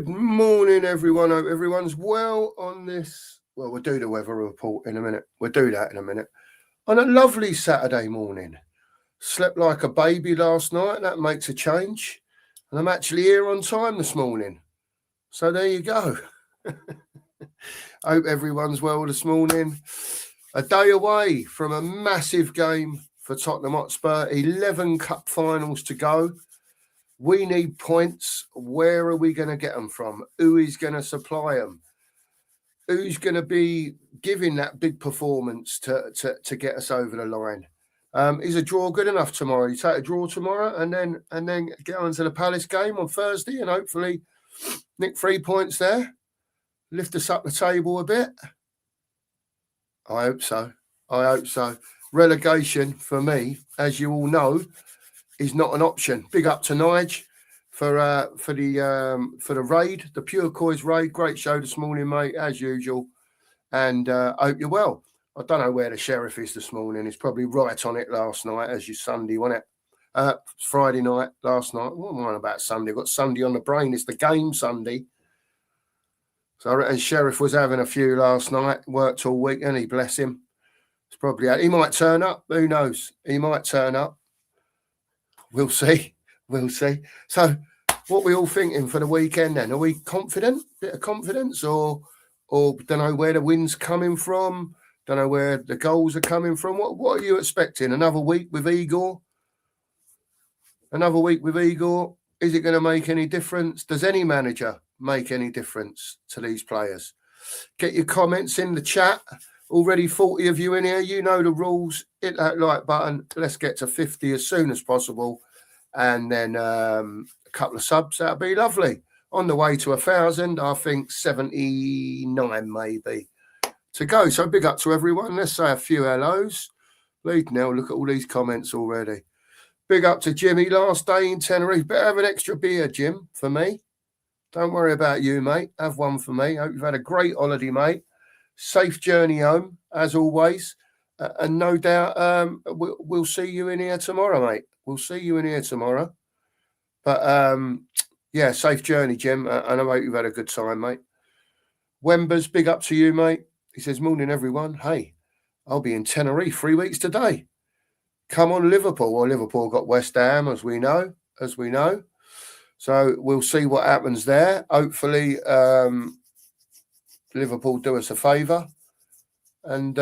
Good morning, everyone. Hope everyone's well on this. Well, we'll do the weather report in a minute. We'll do that in a minute. On a lovely Saturday morning. Slept like a baby last night. That makes a change. And I'm actually here on time this morning. So there you go. Hope everyone's well this morning. A day away from a massive game for Tottenham Hotspur. 11 cup finals to go. We need points. Where are we going to get them from? Who is going to supply them? Who's going to be giving that big performance to get us over the line? Is a draw good enough tomorrow? You take a draw tomorrow and then get on to the Palace game on Thursday and hopefully nick 3 points there. Lift us up the table a bit. I hope so. I hope so. Relegation for me, as you all know, is not an option. Big up to Nige for the raid, the Pure Coys raid. Great show this morning, mate, as usual. And hope you're well. I don't know where the sheriff is this morning. He's probably right on it last night, as you Sunday, wasn't it? Friday night, last night. What am I on about Sunday? I've got Sunday on the brain. It's the game Sunday. So I reckon Sheriff was having a few last night. Worked all week, and he bless him. It's probably he might turn up. Who knows? He might turn up. We'll see. We'll see. So, what we all thinking for the weekend then? Are we confident? Bit of confidence, or don't know where the wind's coming from. Don't know where the goals are coming from. What are you expecting? Another week with Igor? Another week with Igor? Is it going to make any difference? Does any manager make any difference to these players? Get your comments in the chat. Already 40 of you in here. You know the rules. Hit that like button. Let's get to 50 as soon as possible. And then a couple of subs. That'd be lovely. On the way to 1,000. I think 79 maybe to go. So big up to everyone. Let's say a few hellos. Lead now. Look at all these comments already. Big up to Jimmy. Last day in Tenerife. Better have an extra beer, Jim, for me. Don't worry about you, mate. Have one for me. Hope you've had a great holiday, mate. Safe journey home, as always. And no doubt we'll see you in here tomorrow, mate. We'll see you in here tomorrow. But, yeah, safe journey, Jim. And I hope you've had a good time, mate. Wembers, big up to you, mate. He says, morning, everyone. Hey, I'll be in Tenerife 3 weeks today. Come on, Liverpool. Well, Liverpool got West Ham, as we know. So we'll see what happens there. Hopefully, Liverpool do us a favour. And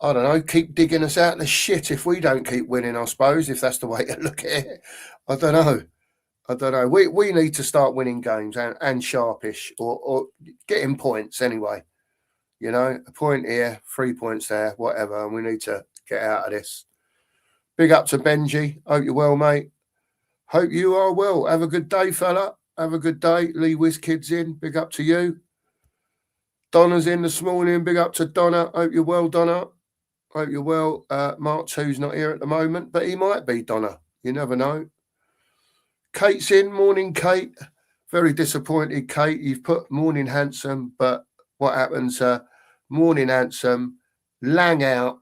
I don't know, keep digging us out of the shit if we don't keep winning, I suppose, if that's the way to look at it. I don't know. We need to start winning games and sharpish or getting points anyway. You know, a point here, 3 points there, whatever. And we need to get out of this. Big up to Benji. Hope you're well, mate. Hope you are well. Have a good day, fella. Have a good day. Lee Whiz-Kid's in. Big up to you. Donna's in this morning. Big up to Donna. Hope you're well, Donna. Hope you're well. Mark 2's not here at the moment, but he might be, Donna. You never know. Kate's in. Morning, Kate. Very disappointed, Kate. You've put morning handsome, but what happens? Morning handsome. Lang out.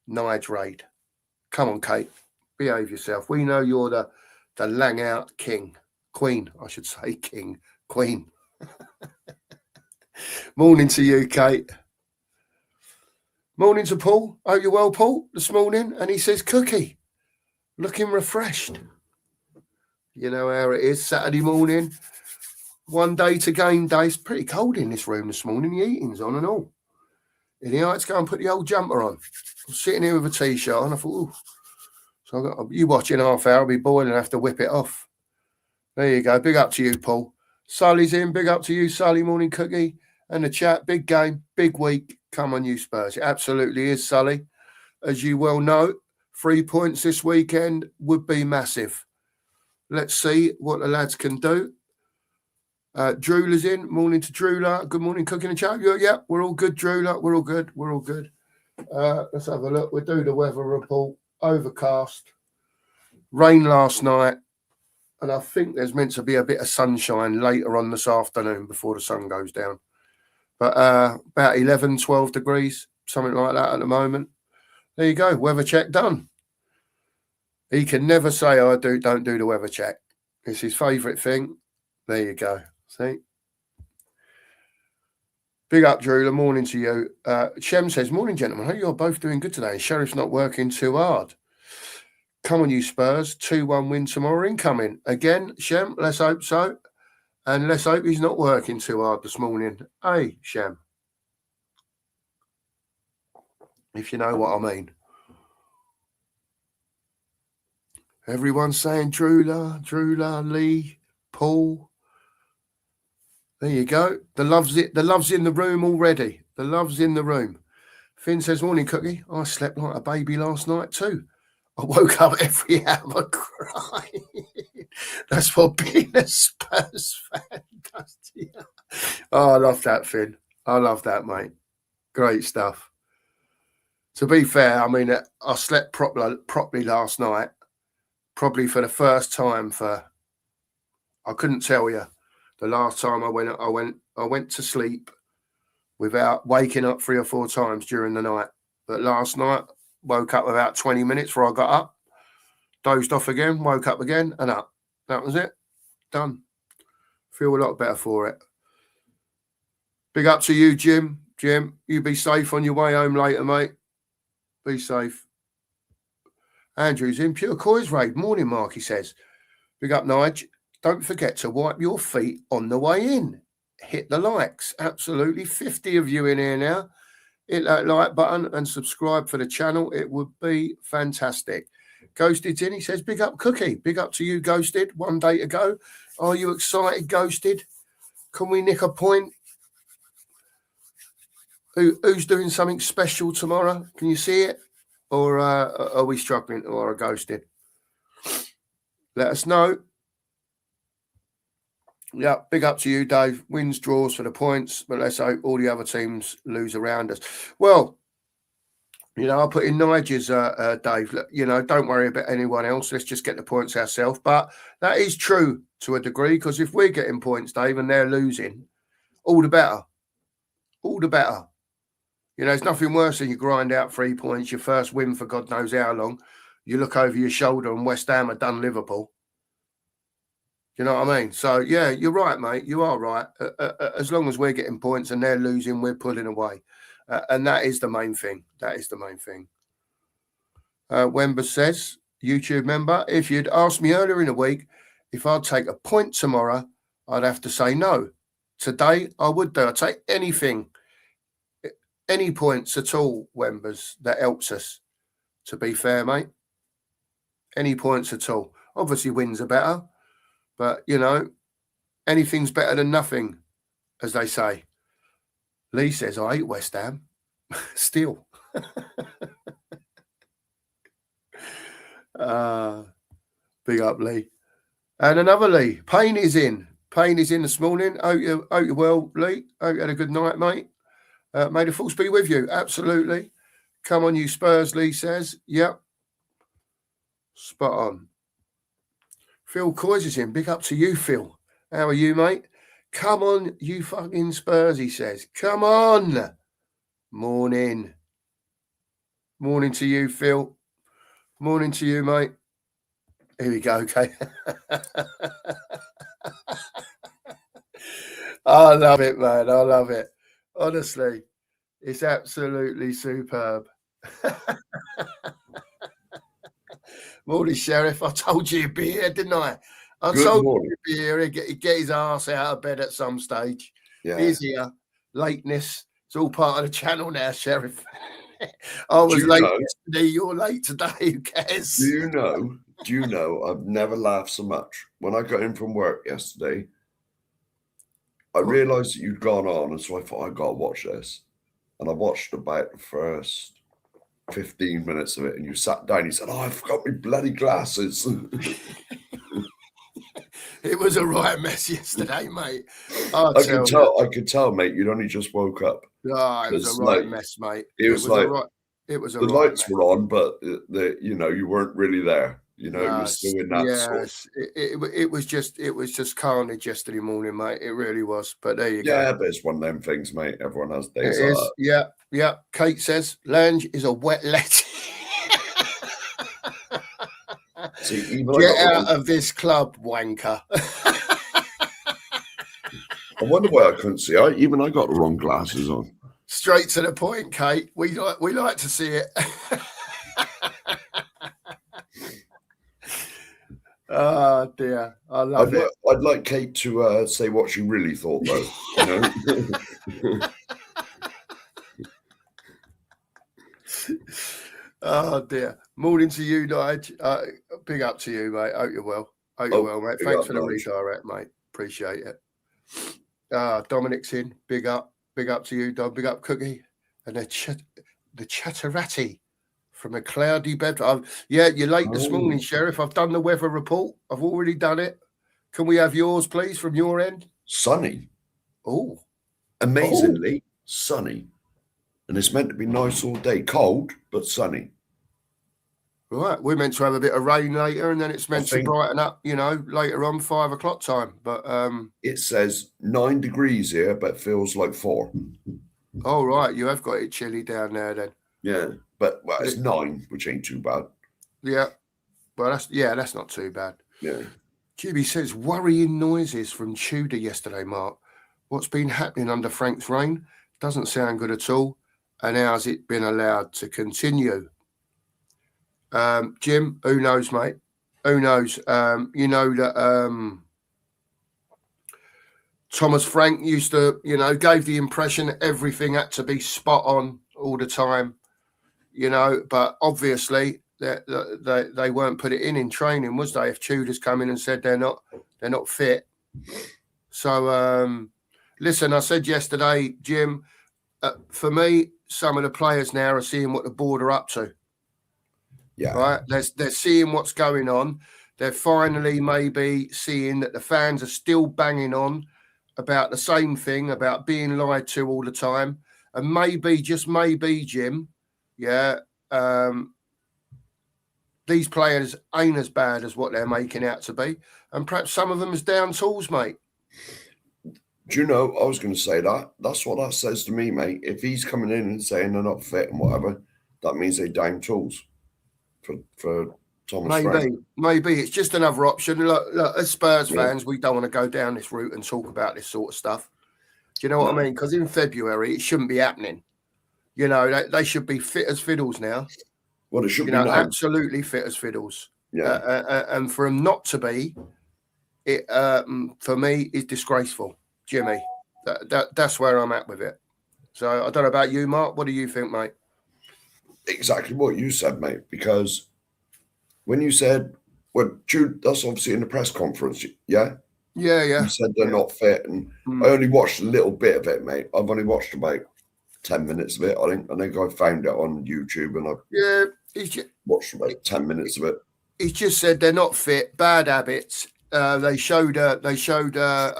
Nige raid. Come on, Kate. Behave yourself. We know you're the lang out king. Queen, I should say. King. Queen. Morning to you, Kate. Morning to Paul. Hope you're well, Paul, this morning. And he says, Cookie, looking refreshed. You know how it is. Saturday morning. 1 day to game day. It's pretty cold in this room this morning. The heating's on and all. In the let's go and put the old jumper on. I'm sitting here with a t-shirt on. I thought, ooh. So you watch in half hour. I'll be boiling and have to whip it off. There you go. Big up to you, Paul. Sully's in. Big up to you, Sully. Morning, Cookie. And the chat. Big game. Big week. Come on, you Spurs. It absolutely is, Sully. As you well know, 3 points this weekend would be massive. Let's see what the lads can do. Drewler's in. Morning to Drewler. Good morning, Cooking and Chat. Yeah, we're all good, Drewler. We're all good. We're all good. Let's have a look. We'll do the weather report. Overcast. Rain last night. And I think there's meant to be a bit of sunshine later on this afternoon before the sun goes down. But about 11, 12 degrees, something like that at the moment. There you go. Weather check done. He can never say, don't do the weather check. It's his favourite thing. There you go. See? Big up, Drew. Morning to you. Shem says, morning, gentlemen. Hope you're both doing good today. Sheriff's not working too hard. Come on, you Spurs. 2-1 win tomorrow incoming. Again, Shem, let's hope so. And let's hope he's not working too hard this morning. Hey, Shem. If you know what I mean. Everyone's saying Drula, Lee, Paul. There you go. The love's in the room already. The love's in the room. Finn says, morning, Cookie. I slept like a baby last night too. I woke up every hour crying. That's what being a Spurs fan does to you. Oh, I love that, Finn. I love that, mate. Great stuff. To be fair, I mean, I slept properly last night. Probably for the first time I couldn't tell you the last time I went to sleep without waking up 3 or 4 times during the night. But last night, woke up about 20 minutes before I got up, dozed off again, woke up again and up. That was it. Done. Feel a lot better for it. Big up to you, Jim. Jim, you be safe on your way home later, mate. Be safe. Andrew's in Pure Coys raid. Morning, Mark, he says. Big up, Nige. Don't forget to wipe your feet on the way in. Hit the likes. Absolutely. 50 of you in here now. Hit that like button and subscribe for the channel. It would be fantastic. Ghosted's in. He says, big up, Cookie. Big up to you, Ghosted. 1 day to go. Are you excited, Ghosted? Can we nick a point? Who's doing something special tomorrow? Can you see it? Or are we struggling or are ghosted? Let us know. Yeah, big up to you, Dave. Wins, draws for the points, but let's hope all the other teams lose around us. Well, I put in Nigel's, Dave. Don't worry about anyone else. Let's just get the points ourselves. But that is true to a degree, because if we're getting points, Dave, and they're losing, all the better. All the better. There's nothing worse than you grind out 3 points, your first win for God knows how long. You look over your shoulder and West Ham have done Liverpool. You know what I mean? So, yeah, you're right, mate. You are right. As long as we're getting points and they're losing, we're pulling away. And that is the main thing. That is the main thing. Wember says, YouTube member, if you'd asked me earlier in the week if I'd take a point tomorrow, I'd have to say no. Today, I would do. I'd take anything. Any points at all, Wembers, that helps us, to be fair, mate. Any points at all. Obviously, wins are better, but, anything's better than nothing, as they say. Lee says, I hate West Ham. Still. Big up, Lee. And another Lee. Payne is in. Payne is in this morning. Hope you're well, Lee. Hope you had a good night, mate. May the force be with you. Absolutely. Come on, you Spurs, Lee says. Yep. Spot on. Phil Coys is in. Big up to you, Phil. How are you, mate? Come on, you fucking Spurs, he says. Come on. Morning. Morning to you, Phil. Morning to you, mate. Here we go, okay. I love it, man. I love it. Honestly, it's absolutely superb. Morning, Sheriff. I told you he'd be here, didn't I? I told you he'd be here. He'd get his ass out of bed at some stage. Yeah. He's here. Lateness. It's all part of the channel now, Sheriff. I was late yesterday. You're late today. Who cares? Do you know I've never laughed so much. When I got in from work yesterday, I realised that you'd gone on, and so I thought, I've got to watch this. And I watched about the first 15 minutes of it, and you sat down, you said, I forgot my bloody glasses. It was a right mess yesterday, mate. I could tell, mate, you'd only just woke up. Oh, it was a right mess, mate. It was like, it was a the right lights mess. were on, but you weren't really there. It was still in that sort. It was just carnage yesterday morning, mate. It really was. But there you go. Yeah, but it's one of them things, mate. Everyone has days like that. Yeah. Kate says, Lange is a wet let. See, even Get out of this club, wanker. I wonder why I couldn't see. Even I got the wrong glasses on. Straight to the point, Kate. We like to see it. Oh dear, I love it. I'd like Kate to say what she really thought, though. Oh dear. Morning to you, Nige. Big up to you, mate. Hope you're well. Hope you're well, mate. Thanks for the redirect, mate. Appreciate it. Dominic's in. Big up. Big up to you, Dom. Big up, Cookie. And the Chatterati from a cloudy bed. Yeah, you're late this morning, Sheriff. I've done the weather report. I've already done it. Can we have yours, please, from your end? Sunny. Oh. Amazingly sunny. And it's meant to be nice all day. Cold, but sunny. Right. We're meant to have a bit of rain later, and then it's meant to brighten up, later on, 5 o'clock time. But it says 9 degrees here, but feels like 4. Oh, right. You have got it chilly down there then. Yeah. But it's 9, which ain't too bad. Yeah. Well, that's not too bad. Yeah. Jimmy says, worrying noises from Tudor yesterday, Mark. What's been happening under Frank's reign? Doesn't sound good at all. And how's it been allowed to continue? Jim, who knows, mate? Who knows? You know that Thomas Frank used to, gave the impression that everything had to be spot on all the time, but obviously they weren't put it in training, was they? If Tudor's come in and said they're not fit. So, listen, I said yesterday, Jim, for me, some of the players now are seeing what the board are up to. Yeah. Right. They're seeing what's going on. They're finally maybe seeing that the fans are still banging on about the same thing, about being lied to all the time. And maybe, just maybe, Jim, these players ain't as bad as what they're making out to be. And perhaps some of them is down tools, mate. Do you know, I was going to say that. That's what that says to me, mate. If he's coming in and saying they're not fit and whatever, that means they're down tools for Thomas Frank. Maybe. It's just another option. Look, as Spurs fans, we don't want to go down this route and talk about this sort of stuff. Do you know what I mean? Because in February, it shouldn't be happening. They should be fit as fiddles now. Well, it should be now. Absolutely fit as fiddles. Yeah. And for them not to be, it for me is disgraceful, Jimmy. That's where I'm at with it. So I don't know about you, Mark. What do you think, mate? Exactly what you said, mate. Because when you said, Jude, that's obviously in the press conference, yeah? Yeah. You said they're not fit, and I only watched a little bit of it, mate. I've only watched about 10 minutes of it, I think. I think I found it on YouTube, and I watched about 10 minutes of it. He's just said they're not fit, bad habits. They showed a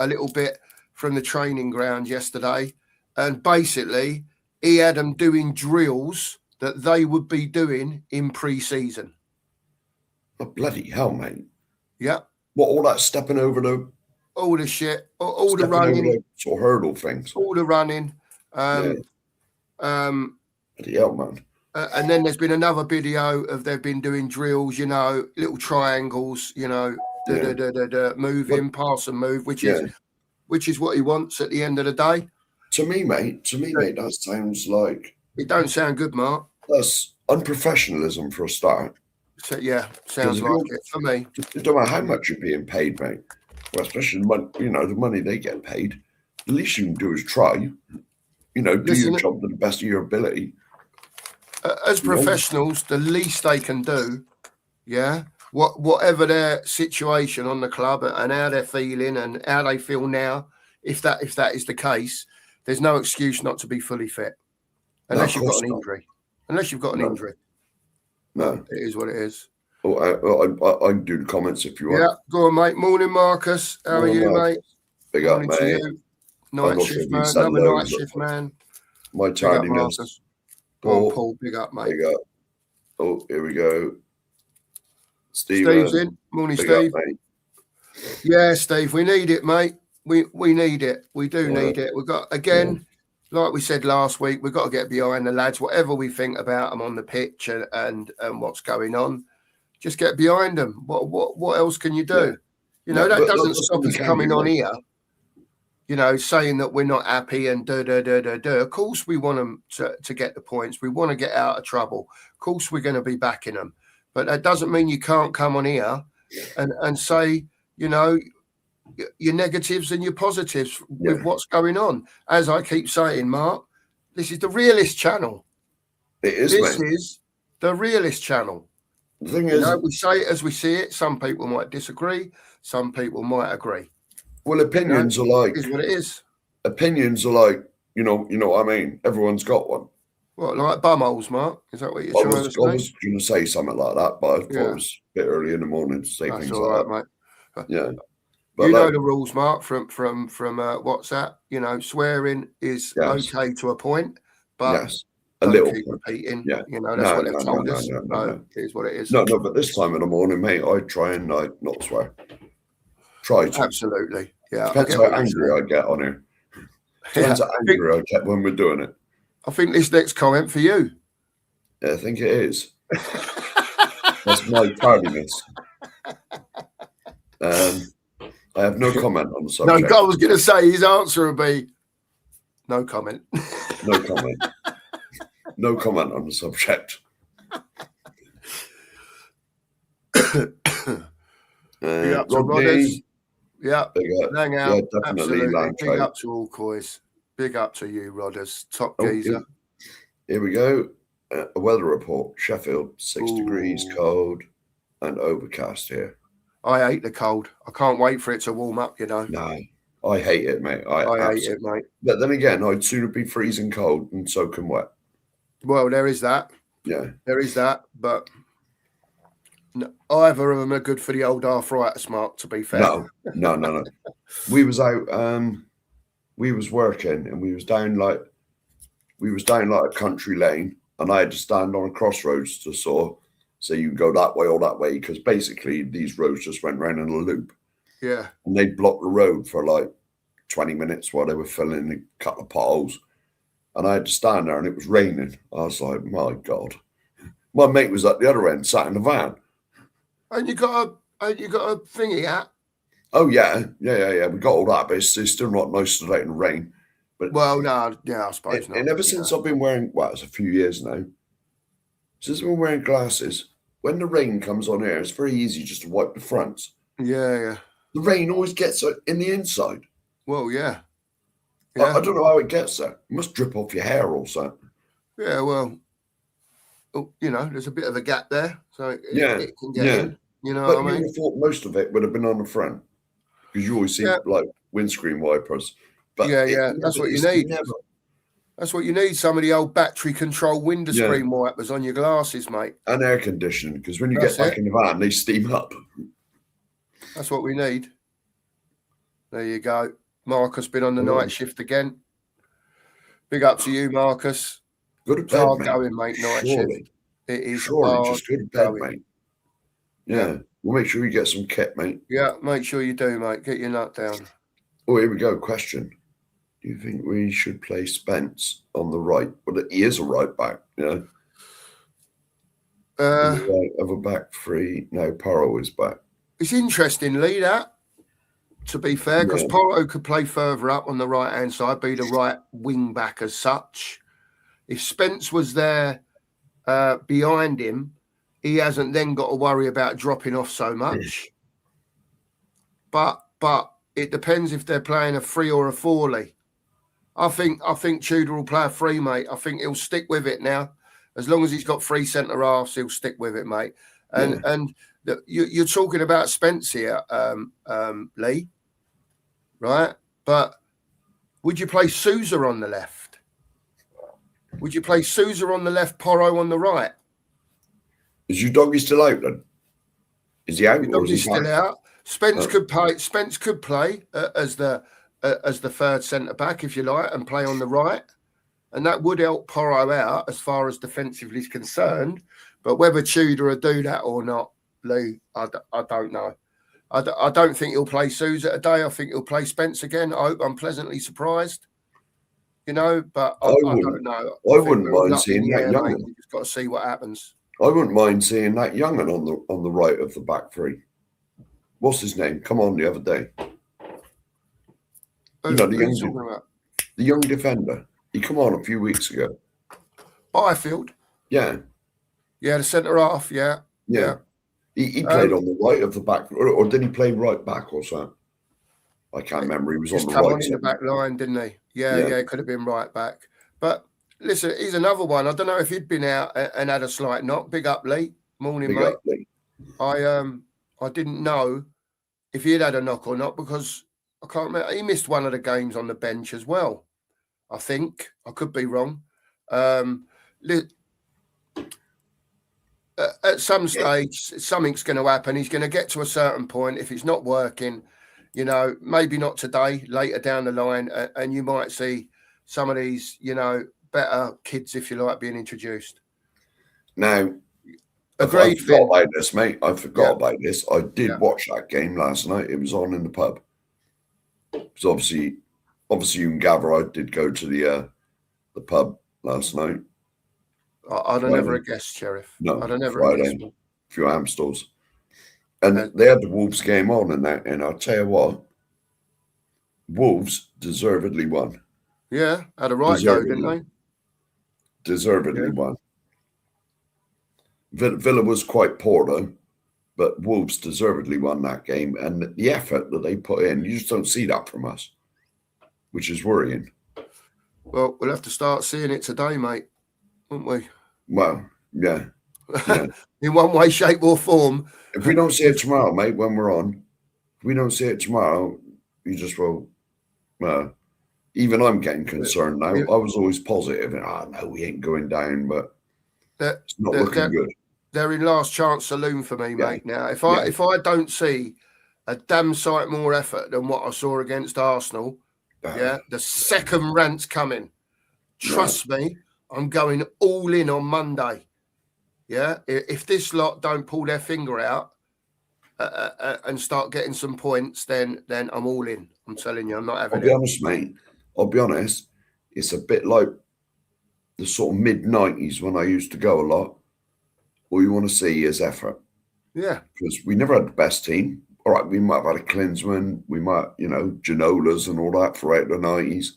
little bit from the training ground yesterday, and basically he had them doing drills that they would be doing in pre-season. Oh, bloody hell, mate. Yeah. What, all that stepping over all the shit, all the running, sort of hurdle things. All the running. Bloody hell, man. And then there's been another video of they've been doing drills, little triangles, moving, pass and move, which is what he wants at the end of the day. To me, mate, that sounds like... It don't sound good, Mark. That's unprofessionalism for a start. So, sounds like it for me. It don't matter how much you're being paid, mate. Well, especially the money they get paid. The least you can do is try. Do your job to the best of your ability. As professionals, the least they can do, whatever their situation on the club and how they're feeling and how they feel now, if that is the case, there's no excuse not to be fully fit. Unless you've got an injury. Unless you've got an injury. No. It is what it is. Oh, I can do the comments if you want. Yeah, go on, mate. Morning, Marcus. How are you, mate? Big up, mate. Night shift, man. Another night shift, man. My tardiness. Paul, big up, mate. Big up. Oh, here we go. Steve's in. Morning, Steve. Yeah, Steve, we need it, mate. We need it. We do need it. We've got, again, like we said last week, we've got to get behind the lads, whatever we think about them on the pitch and what's going on. Just get behind them. What else can you do? Yeah. That But doesn't that's stop what we us can coming do, on mate. here, saying that we're not happy and Of course, we want them to get the points. We want to get out of trouble. Of course, we're going to be backing them. But that doesn't mean you can't come on here and say, your negatives and your positives with what's going on. As I keep saying, Mark, this is the realist channel. It is, This mate. is the realist channel. The thing is, we say it as we see it. Some people might disagree. Some people might agree. well, opinions are like, Is what it is. Opinions are like, you know what I mean? Everyone's got one. What, like bumholes, Mark? Is that what you're trying to say? I was going to say something like that, but I thought Yeah. it was a bit early in the morning to say That's things all like right, that. mate. Yeah. But You know the rules, Mark, from WhatsApp. Swearing is Yes. okay to a point, but yes, a don't little keep point. repeating. Yeah. That's what they've told us. No. Here's what it is. No, but this time in the morning, mate, I try and not swear. Try to. Absolutely. Yeah. Depends how angry I get on here. Depends how angry I get when we're doing it. I think this next comment for you. Yeah, I think it is. That's my tardiness. I have no comment on the subject. No, I was going to say his answer would be no comment. No comment. No comment on the subject. Big up to Rodney. Rodders. Yeah. Big up. Hang out. Yeah, definitely. Absolutely. Big up to all coys. Big up to you, Rodders. Top geezer. Here we go. A weather report. Sheffield, 6 degrees, cold and overcast here. I hate the cold. I can't wait for it to warm up, No, I hate it, mate. I hate it, mate. But then again, I'd sooner be freezing cold than soaking wet. Well, there is that. Yeah. There is that. But either of them are good for the old arthritis, Mark, to be fair. No. We was out, we was working and we was down like a country lane, and I had to stand on a crossroads to sort of say you can go that way or that way, because basically these roads just went round in a loop. Yeah. And they blocked the road for like 20 minutes while they were filling a couple of potholes. And I had to stand there and it was raining. I was like, my God. My mate was at the other end, sat in the van. And you got a thingy hat? Oh, yeah. We got all that, but it's still not nice today in the rain. But no, I suppose not. And ever since I've been wearing, it's a few years now, since I've been wearing glasses, when the rain comes on here, it's very easy just to wipe the fronts. Yeah. The rain always gets in the inside. Well, yeah. I don't know how it gets there. It must drip off your hair or something. Yeah, well, there's a bit of a gap there, so it can get in. But what I mean? Thought most of it would have been on the front, because you always see like windscreen wipers. But that's what you need. That's what you need. Some of the old battery-controlled window screen wipers on your glasses, mate. And air conditioning, because when you get back in the van, they steam up. That's what we need. There you go. Marcus been on the night shift again. Big up to you, Marcus. Go to bed, hard mate. Going, mate. Night shift. It is surely just go to bed, going. Mate. Yeah, we'll make sure you get some kit, mate. Yeah, make sure you do, mate. Get your nut down. Oh, here we go. Question. Do you think we should play Spence on the right? Well, he is a right back, right of a back three. No, Porro is back. It's interesting, Lee, that, to be fair, because Porro could play further up on the right-hand side, be the right wing back as such. If Spence was there behind him, he hasn't then got to worry about dropping off so much. But it depends if they're playing a 3 or a 4, Lee. I think Tudor will play a 3, mate. I think he'll stick with it now. As long as he's got 3 centre halves, he'll stick with it, mate. And you're talking about Spence here, Lee, right? But would you play Sousa on the left? Would you play Sousa on the left, Porro on the right? Is your doggy still out then? Is he out? Your doggy's still out. Spence could play. Spence could play as the third centre back, if you like, and play on the right, and that would help Porro out as far as defensively is concerned. But whether Tudor will do that or not, Lee, I don't know. I don't think he'll play Sousa today. I think he'll play Spence again. I hope I'm pleasantly surprised. But I don't know. I wouldn't mind seeing that young. You've got to see what happens. I wouldn't mind seeing that young'un on the right of the back three. What's his name? Come on the other day. Who are you talking about? The young defender. He come on a few weeks ago. Byfield. Yeah. Yeah, the centre half. Yeah. Yeah. He played on the right of the back, or did he play right back or something? I can't remember. He was on the come right on in the back line, didn't he? Yeah, Yeah. it could have been right back. But listen, he's another one. I don't know if he'd been out and had a slight knock. Big up, Lee. Morning, Big mate. up, Lee. I didn't know if he had a knock or not because I can't remember. He missed one of the games on the bench as well. I think I could be wrong. At some stage, something's going to happen. He's going to get to a certain point. If it's not working, you know, maybe not today, later down the line, and you might see some of these, you know, better kids, if you like, being introduced. Now, agreed, I forgot about this, mate. I forgot about this. I did watch that game last night. It was on in the pub. Because obviously you can gather I did go to the pub last night. I'd have never guessed, Sheriff. No, I'd have never Friday, guessed. a few Amstels. And they had the Wolves game on and that, and I'll tell you what, Wolves deservedly won. Yeah, had a right go, didn't they? Deservedly won. Villa was quite poor though, but Wolves deservedly won that game. And the effort that they put in, you just don't see that from us, which is worrying. Well, we'll have to start seeing it today, mate, won't we? Well, yeah. In one way, shape, or form. If we don't see it tomorrow, mate, when we're on, if we don't see it tomorrow, you just will. Even I'm getting concerned now. I was always positive, and no, we ain't going down, but it's not looking good. They're in last chance saloon for me, mate. Now, if I don't see a damn sight more effort than what I saw against Arsenal, the second rant's coming. Trust me, I'm going all in on Monday. Yeah, if this lot don't pull their finger out and start getting some points, then I'm all in. I'm telling you, I'm not having it. I'll be honest, mate. I'll be honest. It's a bit like the sort of mid-90s when I used to go a lot. All you want to see is effort. Yeah. Because we never had the best team. All right, we might have had a Klinsmann, we might, Ginolas and all that throughout the 90s.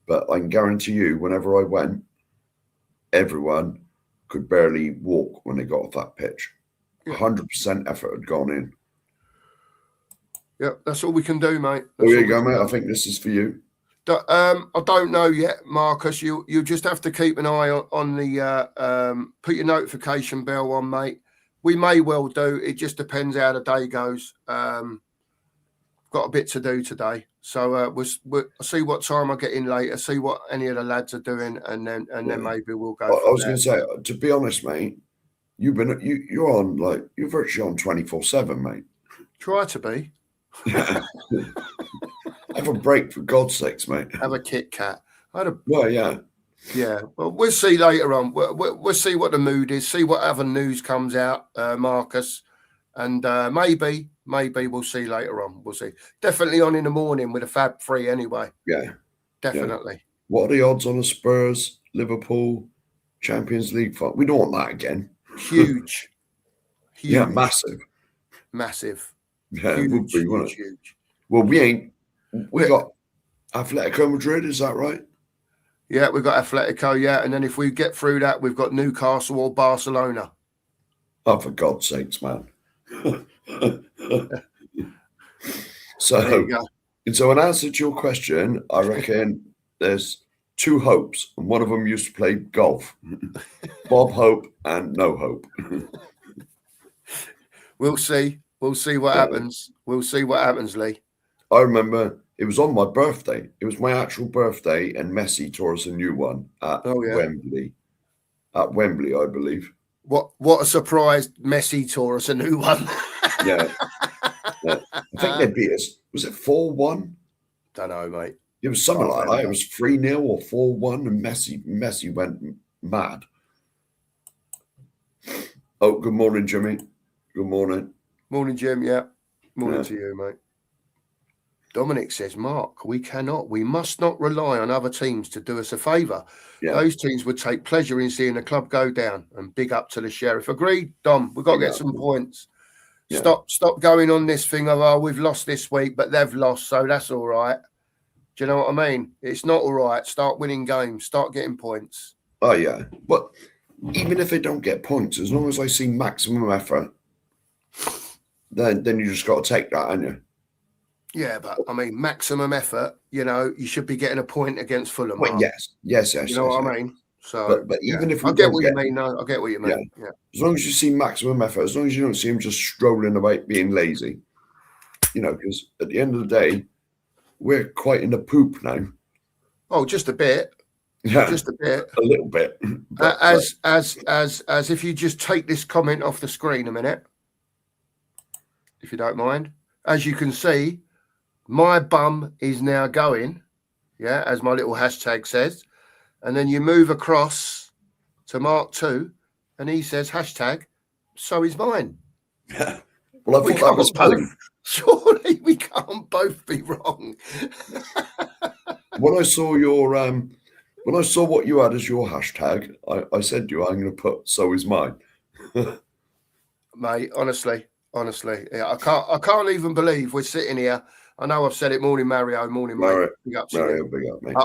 But I can guarantee you, whenever I went, everyone could barely walk when they got off that pitch. 100% effort had gone in. Yeah, that's all we can do, mate. There you go, mate. I think this is for you. I don't know yet, Marcus. You just have to keep an eye on the put your notification bell on, mate. We may well do. It just depends how the day goes. Got a bit to do today, so we'll see what time I get in later. See what any of the lads are doing, and then maybe we'll go. I was going to say, to be honest, mate, you're on you're virtually on 24/7, mate. Try to be. Have a break, for God's sakes, mate. Have a Kit Kat. Yeah. Yeah. Well, we'll see later on. We'll see what the mood is. See what other news comes out, Marcus, and maybe we'll see later on. We'll see. Definitely on in the morning with a Fab 3 anyway. Yeah. Definitely. Yeah. What are the odds on a Spurs Liverpool Champions League fight? We don't want that again. Huge. Yeah, massive. Yeah, huge, it would be, wouldn't it? Huge. Well, we got Atletico Madrid, is that right? Yeah, we've got Atletico, and then if we get through that, we've got Newcastle or Barcelona. Oh, for God's sakes, man. So in answer to your question, I reckon there's two Hopes, and one of them used to play golf. Bob Hope and No Hope. We'll see. We'll see what happens. We'll see what happens, Lee. I remember it was on my birthday. It was my actual birthday, and Messi tore us a new one at Wembley. At Wembley, I believe. What a surprise! Messi tore us a new one. Yeah. I think they beat us. Was it 4-1? Don't know, mate. It was something like that. It was 3-0 or 4-1, and Messi went mad. Oh, good morning, Jimmy. Good morning. Morning, Jim. Yeah. Morning to you, mate. Dominic says, Mark, we must not rely on other teams to do us a favour. Yeah. Those teams would take pleasure in seeing the club go down, and big up to the Sheriff. Agreed, Dom. We've got to get some points. Yeah. Stop going on this thing of, oh, we've lost this week, but they've lost, so that's all right. Do you know what I mean? It's not all right. Start winning games. Start getting points. Oh, yeah. But even if they don't get points, as long as I see maximum effort, then you just got to take that, haven't you? Yeah, but I mean, maximum effort, you should be getting a point against Fulham. Well, yes. You know what I mean? So, but even if we I get what you mean. No, I get what you mean. Yeah. As long as you see maximum effort, as long as you don't see him just strolling about being lazy, because at the end of the day, we're quite in the poop now. Oh, just a bit. Yeah, just a bit. A little bit. But, as if you just take this comment off the screen a minute, if you don't mind. As you can see, my bum is now going. Yeah, as my little hashtag says. And then you move across to Mark 2, and he says, hashtag, so is mine. Yeah. Well, I thought that was funny. Surely we can't both be wrong. When I saw when I saw what you had as your hashtag, I said to you, I'm going to put so is mine. Mate, honestly, yeah, I can't even believe we're sitting here. I know I've said it, morning Mario, morning mate. Big up to you. Big up, mate.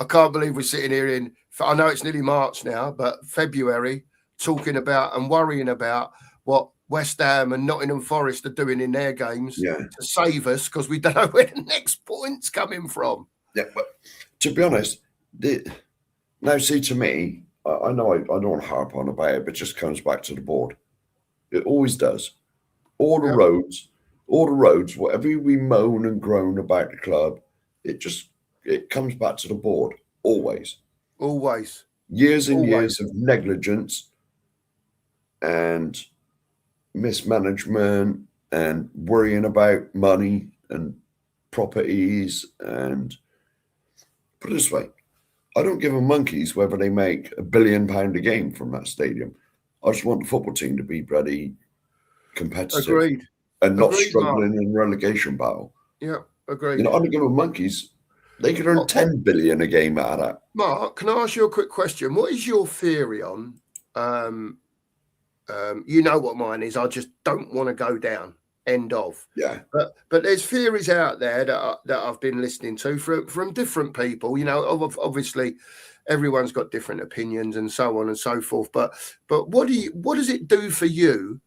I can't believe we're sitting here I know it's nearly March now, but February, talking about and worrying about what West Ham and Nottingham Forest are doing in their games to save us, because we don't know where the next point's coming from. Yeah, but to be honest, now see, to me, I know I don't want to harp on about it, but it just comes back to the board. It always does. All the roads, whatever we moan and groan about the club, it comes back to the board. Always. Years and years of negligence and mismanagement and worrying about money and properties. And put it this way, I don't give a monkeys whether they make £1 billion a game from that stadium. I just want the football team to be bloody competitive. Agreed. And not struggling in relegation battle. Yeah, agreed. I don't give a monkeys. They could earn 10 billion a game out of that. Mark, can I ask you a quick question? What is your theory on? You know what mine is. I just don't want to go down. End of. Yeah. But there's theories out there that I've been listening to from different people. Obviously, everyone's got different opinions and so on and so forth. But what does it do for you,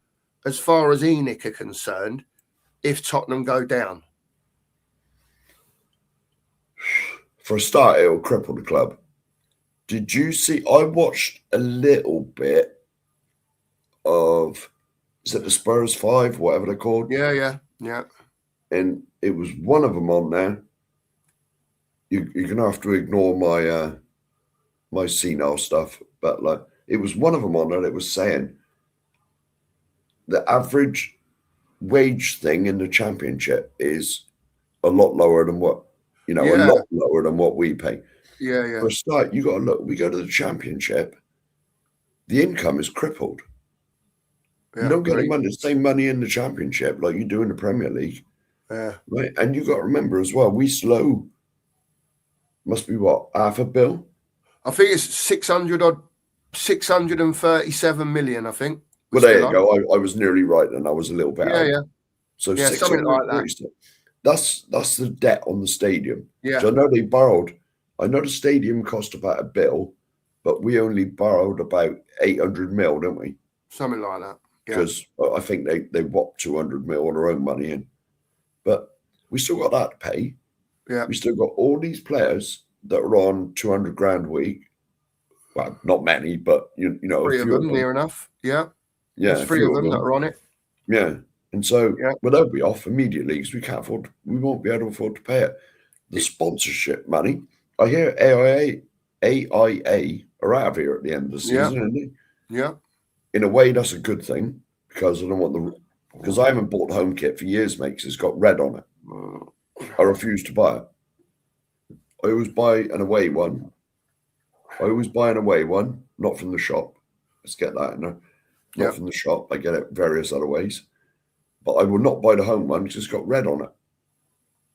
as far as Enoch are concerned, if Tottenham go down? For a start, it'll cripple the club. Did you see? I watched a little bit of, is it the Spurs 5, whatever they're called? Yeah. And it was one of them on there. You're going to have to ignore my senile stuff, but it was one of them on there that was saying the average wage thing in the Championship is a lot lower than what, a lot lower than what we pay. Yeah. For a start, you got to look, we go to the Championship, the income is crippled. Yeah, you don't get the same money in the Championship like you do in the Premier League. Yeah. Right. And you got to remember as well, we slow, must be what, $500 million? I think it's 637 million, I think. Well, there you go. I was nearly right, and I was a little bit out. Yeah. So something like that. That's the debt on the stadium. Yeah. So I know they borrowed. I know the stadium cost about £1 billion, but we only borrowed about 800 million, didn't we? Something like that. Because I think they whopped 200 million on their own money in. But we still got that to pay. Yeah. We still got all these players that are on 200 grand a week. Well, not many, but you know, three of them near enough. Yeah. Yeah. There's three of them that are on it. Yeah. And so they'll be off immediately because we won't be able to afford to pay it. The sponsorship money, I hear AIA are out of here at the end of the season, isn't they? Yeah. In a way, that's a good thing because I don't want because I haven't bought the home kit for years, mate, because it's got red on it. I refuse to buy it. I always buy an away one. Not from the shop. Let's get that in there. Not from the shop. I get it various other ways. But I will not buy the home one because it's got red on it.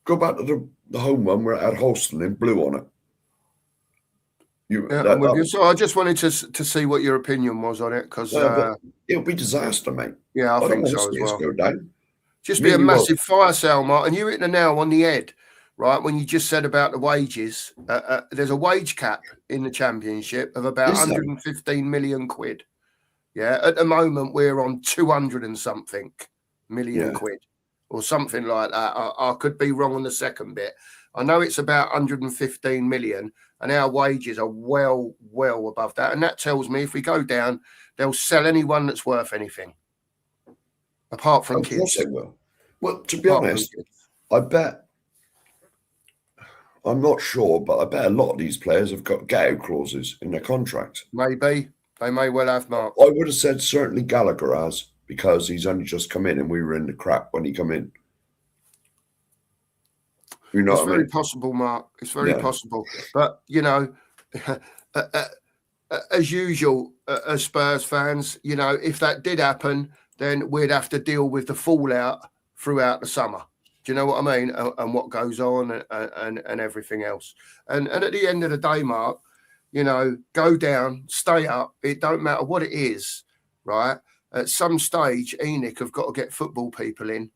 Go back to the home one where it had Holston in blue on it. I'm with you. So I just wanted to see what your opinion was on it, because it'll be disaster, mate. yeah, I don't think want to so as see us well. go down. Just be a massive fire sale, Mark. And you hit the nail on the head, right? When you just said about the wages, there's a wage cap in the Championship of about 115 million quid. Yeah, at the moment we're on 200 and something million quid, or something like that. I could be wrong on the second bit. I know it's about 115 million, and our wages are well above that. And that tells me if we go down, they'll sell anyone that's worth anything, apart from kids. Of course they will. Well, to be honest, I bet, I'm not sure, but I bet a lot of these players have got get-out clauses in their contract. Maybe. They may well have, Mark. I would have said certainly Gallagher has, because he's only just come in and we were in the crap when he come in. You know, it's very possible, Mark. It's very possible. But, you know, as usual, as Spurs fans, you know, if that did happen, then we'd have to deal with the fallout throughout the summer. Do you know what I mean? And what goes on and everything else. And at the end of the day, Mark, you know, go down, stay up. It don't matter what it is, right? At some stage, ENIC have got to get football people in.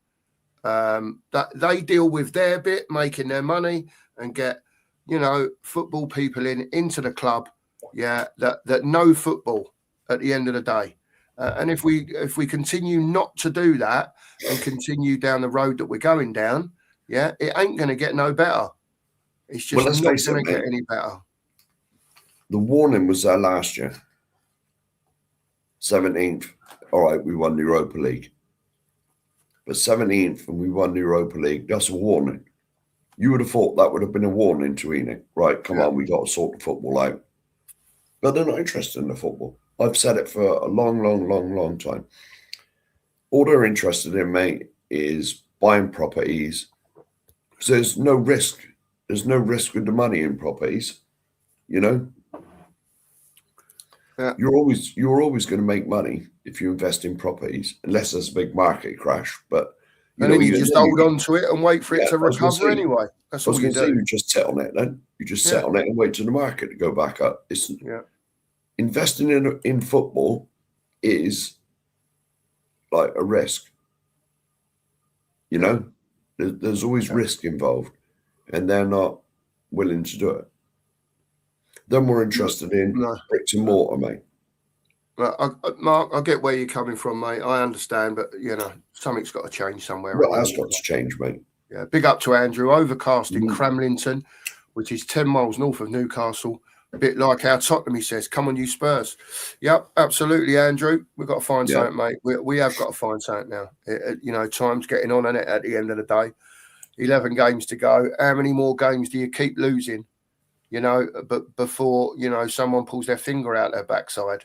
That they deal with their bit, making their money, and get, you know, football people into the club, that know football at the end of the day. And if we continue not to do that and continue down the road that we're going down, it ain't going to get no better. It's just not going to get any better. The warning was there last year. 17th. All right, we won the Europa League. But 17th, and we won the Europa League, that's a warning. You would have thought that would have been a warning to ENIC. Right, come on, we got to sort the football out. But they're not interested in the football. I've said it for a long time. All they're interested in, mate, is buying properties. So there's no risk. There's no risk with the money in properties, you know? Yeah. You're always going to make money if you invest in properties, unless there's a big market crash. But then you just hold on to it and wait for it to recover anyway. That's all you do. You just sit on it then. You just sit on it and wait for the market to go back up. Investing in football is like a risk. You know, there's always risk involved, and they're not willing to do it. They're more interested in bricks and mortar, mate. Mark, I get where you're coming from, mate. I understand, but, you know, something's got to change somewhere. Well, that's got to change, mate. Yeah, big up to Andrew. Overcast in Cramlington, which is 10 miles north of Newcastle. A bit like our Tottenham, he says. Come on, you Spurs. Yep, absolutely, Andrew. We've got to find something, mate. We have got to find something now. You know, time's getting on, isn't it, at the end of the day? 11 games to go. How many more games do you keep losing? You know, but before, you know, someone pulls their finger out their backside.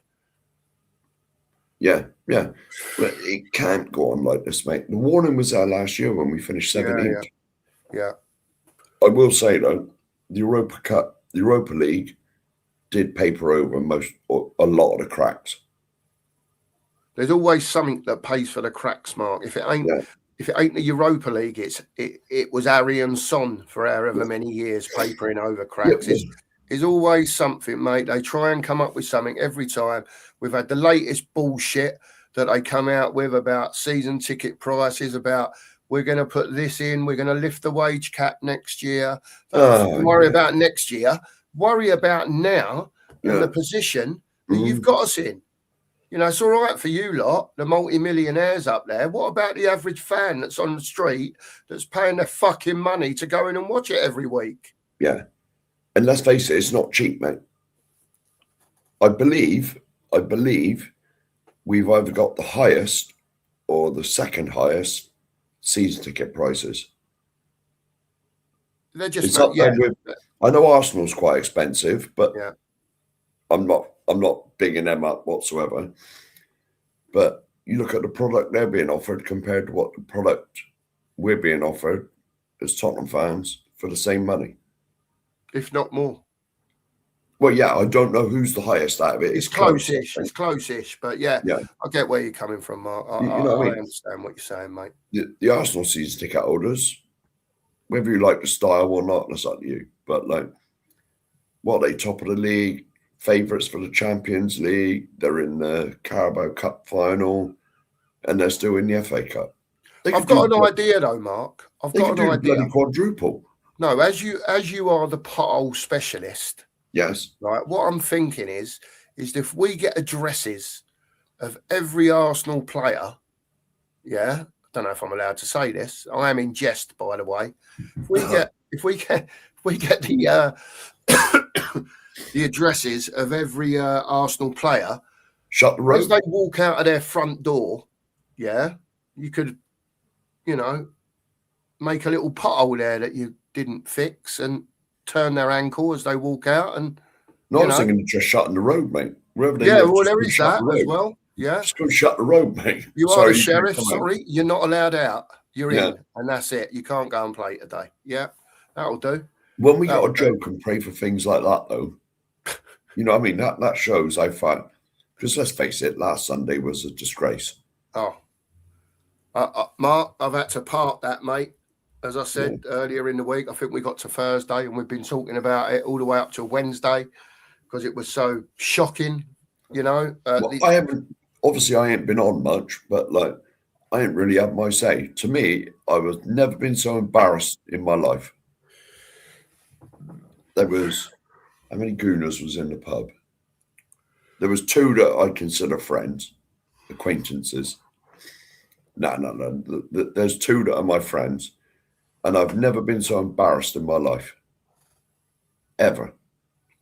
Yeah. But it can't go on like this, mate. The warning was there last year when we finished 17th. Yeah. I will say, though, the Europa Cup, the Europa League did paper over a lot of the cracks. There's always something that pays for the cracks, Mark. If it ain't the Europa League, it was Ari and Son for however many years papering over cracks. There's always something, mate. They try and come up with something every time. We've had the latest bullshit that they come out with about season ticket prices, about we're going to put this in, we're going to lift the wage cap next year. Don't worry about next year. Worry about now and the position that you've got us in. You know, it's all right for you lot, the multi-millionaires up there. What about the average fan that's on the street that's paying their fucking money to go in and watch it every week? Yeah. And let's face it, it's not cheap, mate. I believe we've either got the highest or the second highest season ticket prices. They're just I know Arsenal's quite expensive, but I'm not bigging them up whatsoever. But you look at the product they're being offered compared to what the product we're being offered as Tottenham fans for the same money, if not more. Well, yeah, I don't know who's the highest out of it. It's close-ish. It's close-ish, but I get where you're coming from, Mark. I understand what you're saying, mate. The Arsenal season ticket holders, whether you like the style or not, that's up to you. But like, what are they, top of the league, favourites for the Champions League? They're in the Carabao Cup final, and they're still in the FA Cup. I've got an idea though, Mark. I've got an idea. Bloody quadruple. No, as you are the pothole specialist. Yes. Right. What I'm thinking is if we get addresses of every Arsenal player, yeah. I don't know if I'm allowed to say this. I am in jest, by the way. If we get the the addresses of every Arsenal player, shut the road as they walk out of their front door, yeah, you could, make a little pothole there that you didn't fix and turn their ankle as they walk out. And I was thinking of just shutting the road, mate. Well, there is that as well. Yeah, just go shut the road, mate. You are the sheriff. Sorry, you're not allowed out. You're in, and that's it. You can't go and play today. Yeah, that'll do. When we got a joke and pray for things like that, though, you know what I mean? That shows, I find, because let's face it, last Sunday was a disgrace. Oh, Mark, I've had to park that, mate. As I said earlier in the week, I think we got to Thursday and we've been talking about it all the way up to Wednesday because it was so shocking, Well, I ain't been on much, but like, I ain't really had my say. To me, I was never been so embarrassed in my life. There was, how many gooners was in the pub? There was 2 that I consider friends, acquaintances. No. There's 2 that are my friends, and I've never been so embarrassed in my life, ever.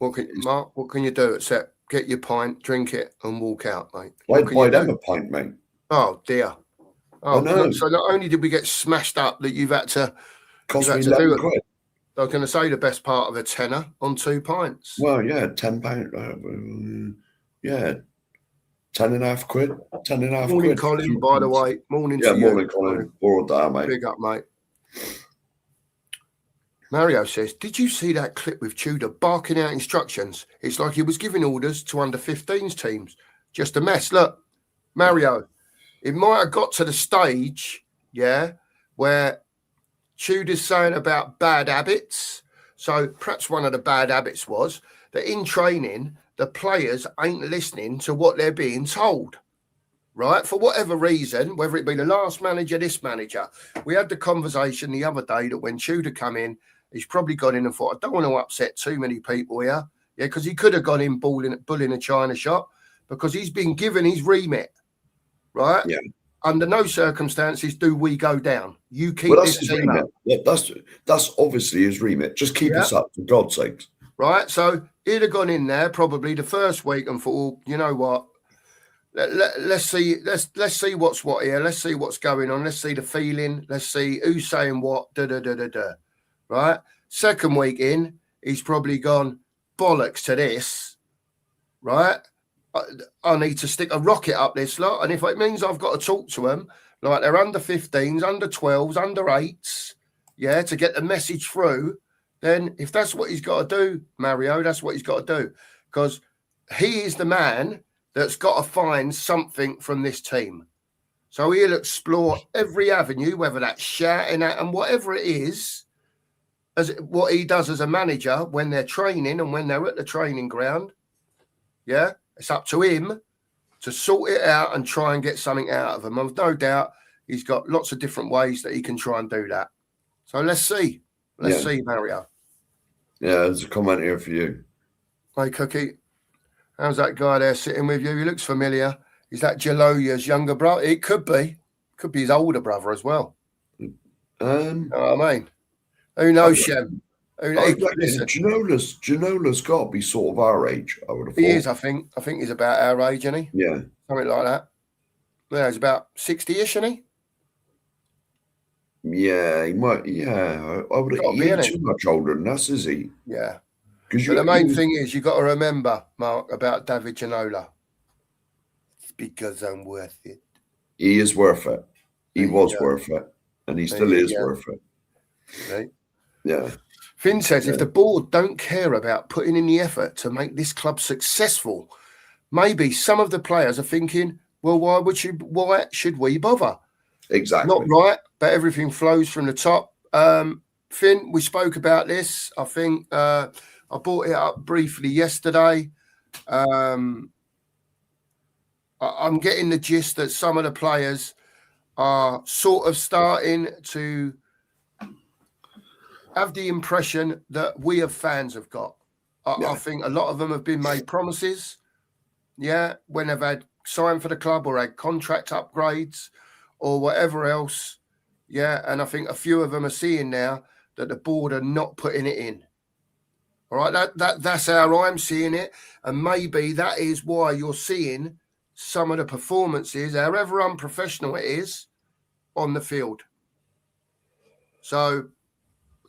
Mark, what can you do except get your pint, drink it, and walk out, mate? I'd buy them a pint, mate. Oh dear. Oh no. So not only did we get smashed up, that you've had to cost me £11. I was going to say the best part of a tenner on 2 pints. Well, yeah, £10. Yeah, 10.5 quid. 10.5 morning, quid. Colin, by the way. Morning to you. Morning, Colin. All day, mate. Big up, mate. Mario says, did you see that clip with Tudor barking out instructions? It's like he was giving orders to under-15s teams. Just a mess. Look, Mario, it might have got to the stage, where Tudor's saying about bad habits. So perhaps one of the bad habits was that in training, the players ain't listening to what they're being told, right? For whatever reason, whether it be the last manager, this manager. We had the conversation the other day that when Tudor come in, he's probably gone in and thought, I don't want to upset too many people here. Yeah, because he could have gone in bullying a china shop because he's been given his remit, right? Yeah. Under no circumstances do we go down. You keep this team up. Yeah, that's obviously his remit. Just keep us up, for God's sake. Right? So he'd have gone in there probably the first week and thought, well, you know what? Let's see what's what here. Let's see what's going on. Let's see the feeling. Let's see who's saying what. Right? Second week in, he's probably gone, bollocks to this. Right? I need to stick a rocket up this lot. And if it means I've got to talk to them, like they're under 15s, under 12s, under 8s, to get the message through, then if that's what he's got to do, Mario, that's what he's got to do. Because he is the man that's got to find something from this team. So he'll explore every avenue, whether that's shouting at and whatever it is, as what he does as a manager when they're training and when they're at the training ground. Yeah, it's up to him to sort it out and try and get something out of them. I've no doubt he's got lots of different ways that he can try and do that. So let's see. Let's see, Mario. Yeah, there's a comment here for you. Hey, Cookie. How's that guy there sitting with you? He looks familiar. Is that Jaloya's younger brother? It could be. Could be his older brother as well. You know what I mean? Who knows, Shem? Ginola's got to be sort of our age, I would have thought. He is, I think. I think he's about our age, isn't he? Yeah. Something like that. Yeah, he's about 60-ish, isn't he? Yeah, he might. Yeah, I would have. He ain't too much older than us, is he? Yeah. But the main thing is, you've got to remember, Mark, about David Ginola. It's because I'm worth it. He is worth it. He was worth it. And he still is worth it. Right. Yeah. Finn says, if the board don't care about putting in the effort to make this club successful, maybe some of the players are thinking, well, why should we bother? Exactly. Not right, but everything flows from the top. Finn, we spoke about this. I think I brought it up briefly yesterday. I'm getting the gist that some of the players are sort of starting to have the impression that we as fans have got. I think a lot of them have been made promises, when they've had signed for the club or had contract upgrades or whatever else, and I think a few of them are seeing now that the board are not putting it in. All right, that's how I'm seeing it, and maybe that is why you're seeing some of the performances, however unprofessional it is, on the field. So,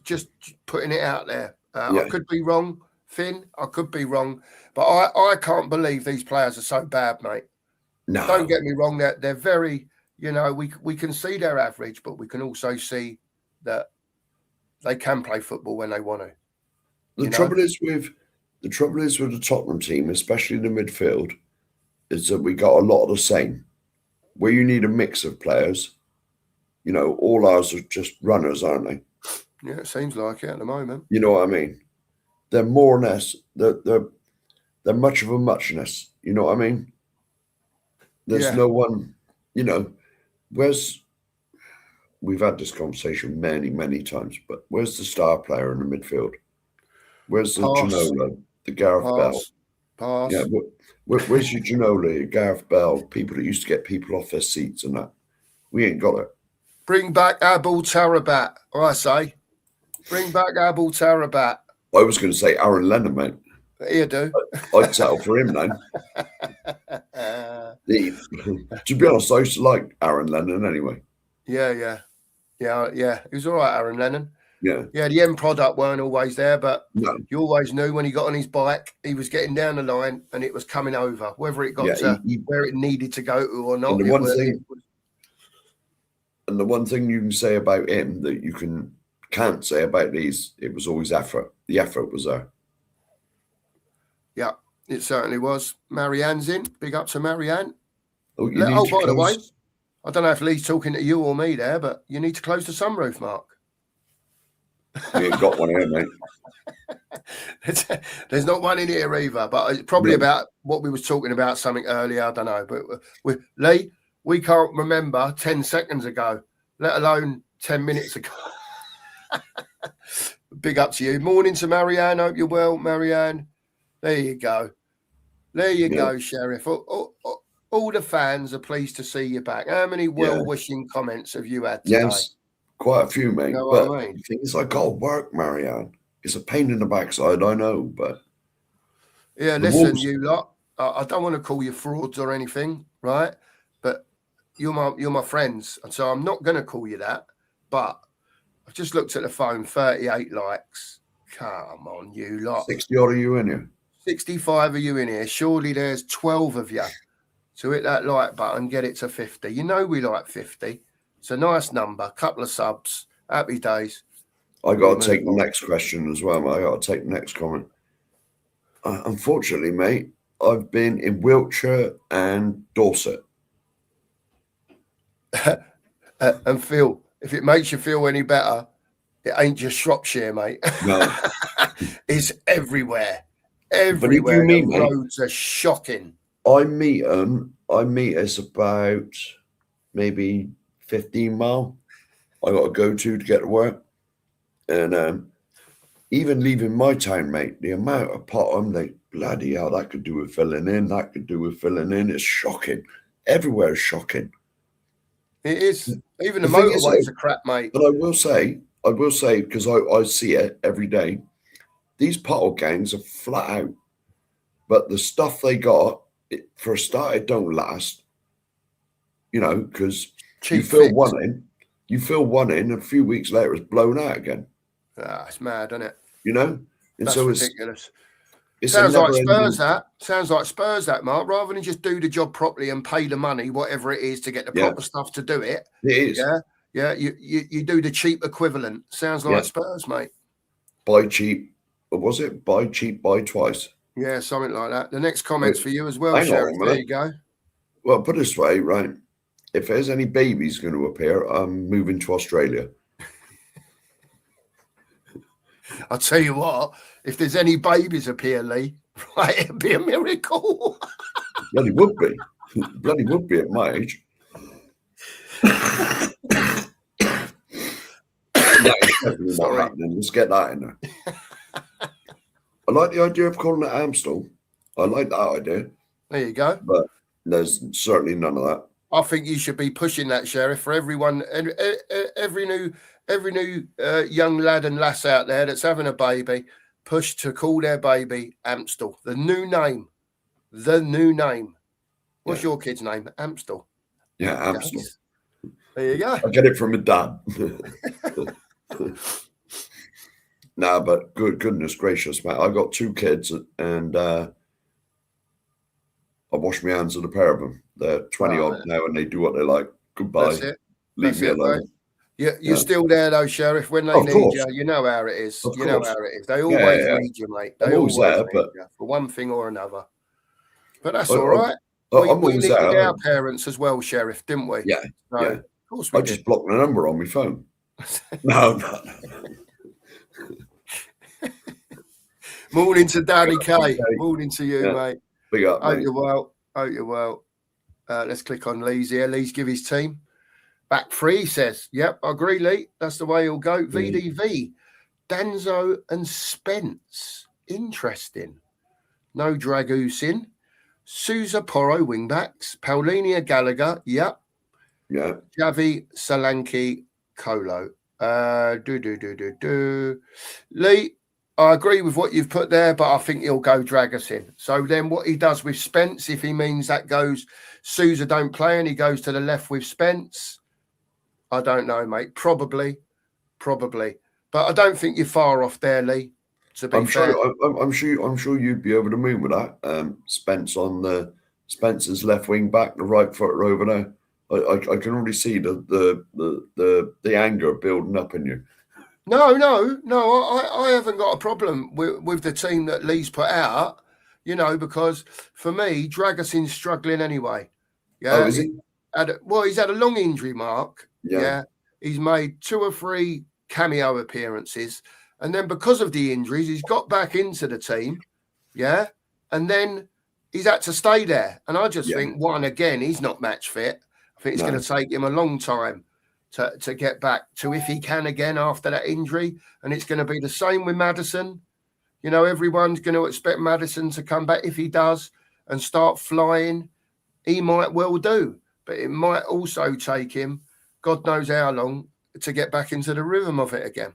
just putting it out there. I could be wrong, Finn. I could be wrong, but I can't believe these players are so bad, mate. No. Don't get me wrong. They're very, we can see their average, but we can also see that they can play football when they want to. The trouble is with the Tottenham team, especially the midfield, is that we got a lot of the same. Where you need a mix of players, all ours are just runners, aren't they? Yeah, it seems like it at the moment. You know what I mean? They're more or less they're much of a muchness. You know what I mean? There's no one. We've had this conversation many, many times, but where's the star player in the midfield? Where's the Ginola, the Gareth Bell? Pass. Yeah, where's your Ginola, your Gareth Bell, people that used to get people off their seats and that? We ain't got it. Bring back Abul Tarabat, I say. Bring back Abul Tarabat. I was going to say Aaron Lennon, mate. You do. I'd settle for him then. To be honest, I used to like Aaron Lennon anyway. Yeah. He was all right, Aaron Lennon. Yeah, the end product weren't always there, but you always knew when he got on his bike, he was getting down the line and it was coming over, whether it got to where it needed to go to or not. And the one thing you can say about him that you can't say about these, it was always effort. The effort was there. Yeah, it certainly was. Marianne's in. Big up to Marianne. By the way, I don't know if Lee's talking to you or me there, but you need to close the sunroof, Mark. We ain't got one here, mate. There's not one in here either, but it's probably about what we was talking about something earlier. I don't know, but Lee, we can't remember 10 seconds ago, let alone 10 minutes ago. Big up to you. Morning to Marianne. Hope you're well, Marianne. There you go. There you go, Sheriff. All the fans are pleased to see you back. How many well-wishing comments have you had today? Yes, quite a few, mate. But the thing is, I got to work, Marianne. It's a pain in the backside, I know, but... Yeah, listen, you lot. I don't want to call you frauds or anything, right? But you're my friends, and so I'm not going to call you that. But I've just looked at the phone, 38 likes. Come on, you lot. 60 odd of you in here. 65 of you in here. Surely there's 12 of you. So hit that like button, get it to 50. You know we like 50. It's a nice number. Couple of subs. Happy days. I got to take the next question as well, mate. I got to take the next comment. Unfortunately, mate, I've been in Wiltshire and Dorset. And Phil, if it makes you feel any better, it ain't just Shropshire, mate. No. It's everywhere. Everywhere. The roads are shocking. I meet us about maybe 15 mile. I got to go to get to work. And even leaving my town, mate, the amount of pot I'm like, bloody hell, that could do with filling in. That could do with filling in. It's shocking. Everywhere is shocking. It is. Even the motorways are crap, mate. But I will say, because I see it every day, these pothole gangs are flat out. But the stuff they got, for a start, it don't last. Because you fill one in, and a few weeks later it's blown out again. It's mad, isn't it? And that's so ridiculous. It's sounds like Spurs. Sounds like Spurs. That Mark, rather than just do the job properly and pay the money, whatever it is, to get the proper stuff to do it. It is. Yeah. You do the cheap equivalent. Sounds like Spurs, mate. Buy cheap. What was it? Buy cheap, buy twice. Yeah, something like that. The next comment's for you as well, Sheriff. There you go. Well, put it this way, right? If there's any babies going to appear, I'm moving to Australia. I'll tell you what, if there's any babies appear, Lee, right, it'd be a miracle. Bloody would be. Bloody would be at my age. No, it's definitely not happening. Let's get that in there. I like the idea of calling it Amstel. I like that idea. There you go. But there's certainly none of that. I think you should be pushing that, Sheriff, for everyone, and every new young lad and lass out there that's having a baby, push to call their baby Amstel. The new name. What's your kid's name? Amstel. Yeah, Amstel. There you go. I get it from my dad. Nah, but goodness gracious, mate. I got 2 kids, and I wash my hands of the pair of them. They're 20 odd now, and they do what they like. Goodbye. That's it. Leave me alone. You're still there though, Sheriff. When they need you, you know how it is. You know how it is. They always need you, mate. They always need you for one thing or another. But that's all right. We needed our parents as well, Sheriff, didn't we? Yeah. So, yeah. Of course we did. Just blocked the number on my phone. No. Morning to Danny K. Morning to you, mate. Big up, mate. Hope you're well. Let's click on Lee's here. Lee's give his team. Back 3, he says. Yep, I agree, Lee. That's the way he'll go. VDV, Danzo and Spence. Interesting. No Dragoose in. Sousa Porro, wingbacks. Paulinia Gallagher. Yep. Yeah. Javi Solanke Colo. Lee, I agree with what you've put there, but I think he'll go drag us in. So then what he does with Spence, if he means that goes Sousa don't play and he goes to the left with Spence, I don't know, mate. Probably. But I don't think you're far off there, Lee. To be fair. I'm sure you'd be over the moon with that. Spence on the Spencer's left wing back, the right footer over there. I can already see the anger building up in you. No. I haven't got a problem with the team that Lee's put out, because for me, Dragosin's struggling anyway. Yeah. Oh, is he? He's had a long injury, Mark. Yeah. He's made 2 or 3 cameo appearances. And then because of the injuries, he's got back into the team. Yeah. And then he's had to stay there. And I just think, again, he's not match fit. I think it's going to take him a long time to get back to if he can again after that injury. And it's going to be the same with Maddison. Everyone's going to expect Maddison to come back. If he does and start flying, he might well do. But it might also take him, God knows how long, to get back into the rhythm of it again.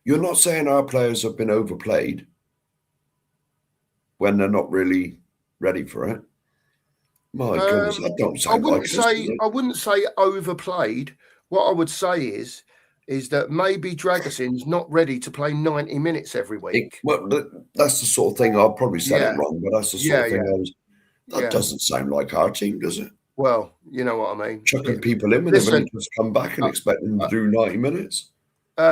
You're not saying our players have been overplayed when they're not really ready for it? My goodness, that don't sound I wouldn't say overplayed. What I would say is that maybe Dragosin's not ready to play 90 minutes every week. That's the sort of thing. I'll probably say it wrong, but that's the sort of thing that doesn't sound like our team, does it? Well, you know what I mean. Chucking people in when they've only just come back and expecting them to do 90 minutes.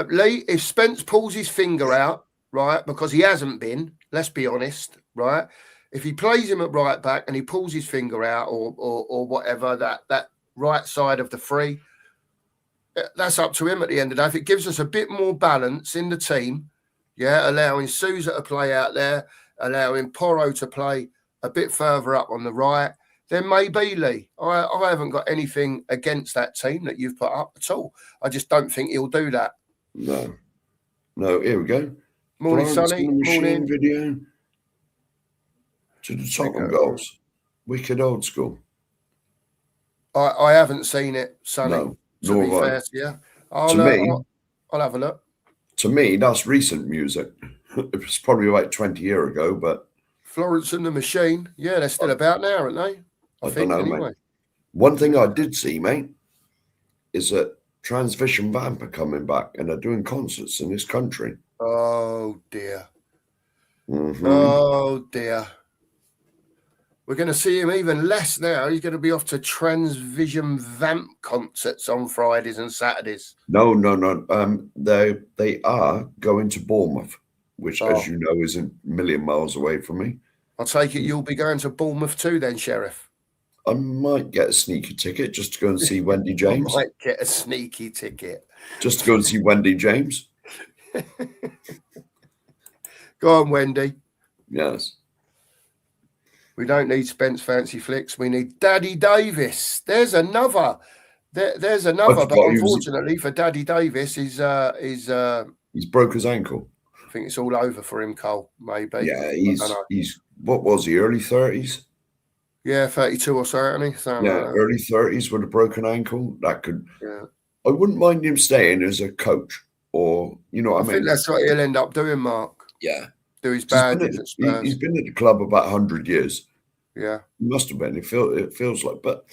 Lee, if Spence pulls his finger out, right, because he hasn't been, let's be honest, right? If he plays him at right back and he pulls his finger out or whatever, that right side of the 3, that's up to him at the end of the day. If it gives us a bit more balance in the team, allowing Sousa to play out there, allowing Porro to play a bit further up on the right, then maybe, Lee. I haven't got anything against that team that you've put up at all. I just don't think he'll do that. No, here we go. Morning, Sonny. Morning. Video to the Tottenham goals. Wicked old school. I haven't seen it, Sonny. No, to be fair to you. I'll have a look. To me, that's recent music. It was probably about 20 years ago, but Florence and the Machine. Yeah, they're still about now, aren't they? I think, don't know, anyway. Mate. One thing I did see, mate, is that Transvision Vamp are coming back and they're doing concerts in this country. Oh, dear. Mm-hmm. Oh, dear. We're going to see him even less now. He's going to be off to Transvision Vamp concerts on Fridays and Saturdays. No. They are going to Bournemouth, which, as you know, is a million miles away from me. I'll take it you'll be going to Bournemouth too then, Sheriff. I might get a sneaky ticket just to go and see Wendy James. I might get a sneaky ticket. Just to go and see Wendy James. Go on, Wendy. Yes. We don't need Spence Fancy Flicks. We need Daddy Davis. There's another. There's another, but unfortunately for Daddy Davis, he's broke his ankle. I think it's all over for him, Cole. Maybe. Yeah, he's what was he? Early 30s. Yeah, 32 or so, isn't he? Something like that. Early 30s with a broken ankle. That could. Yeah. I wouldn't mind him staying as a coach, or you know what I mean. I think that's what he'll end up doing, Mark. Yeah. Do his badges at Spurs. He's been at the club about 100 years. Yeah. He must have been. It feels like. But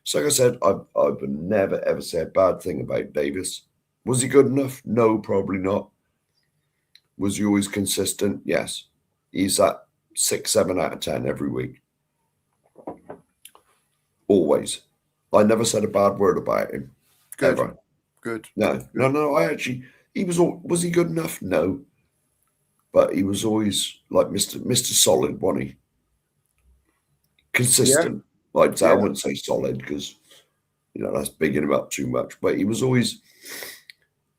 so like I said, I would never ever say a bad thing about Davis. Was he good enough? No, probably not. Was he always consistent? Yes. He's at 6, 7 out of 10 every week. Always. I never said a bad word about him. Good. Ever. Good. No. Was he good enough? No. But he was always like Mr. Solid, wasn't he? Consistent. Yeah. I wouldn't say solid because, that's bigging him up too much. But he was always,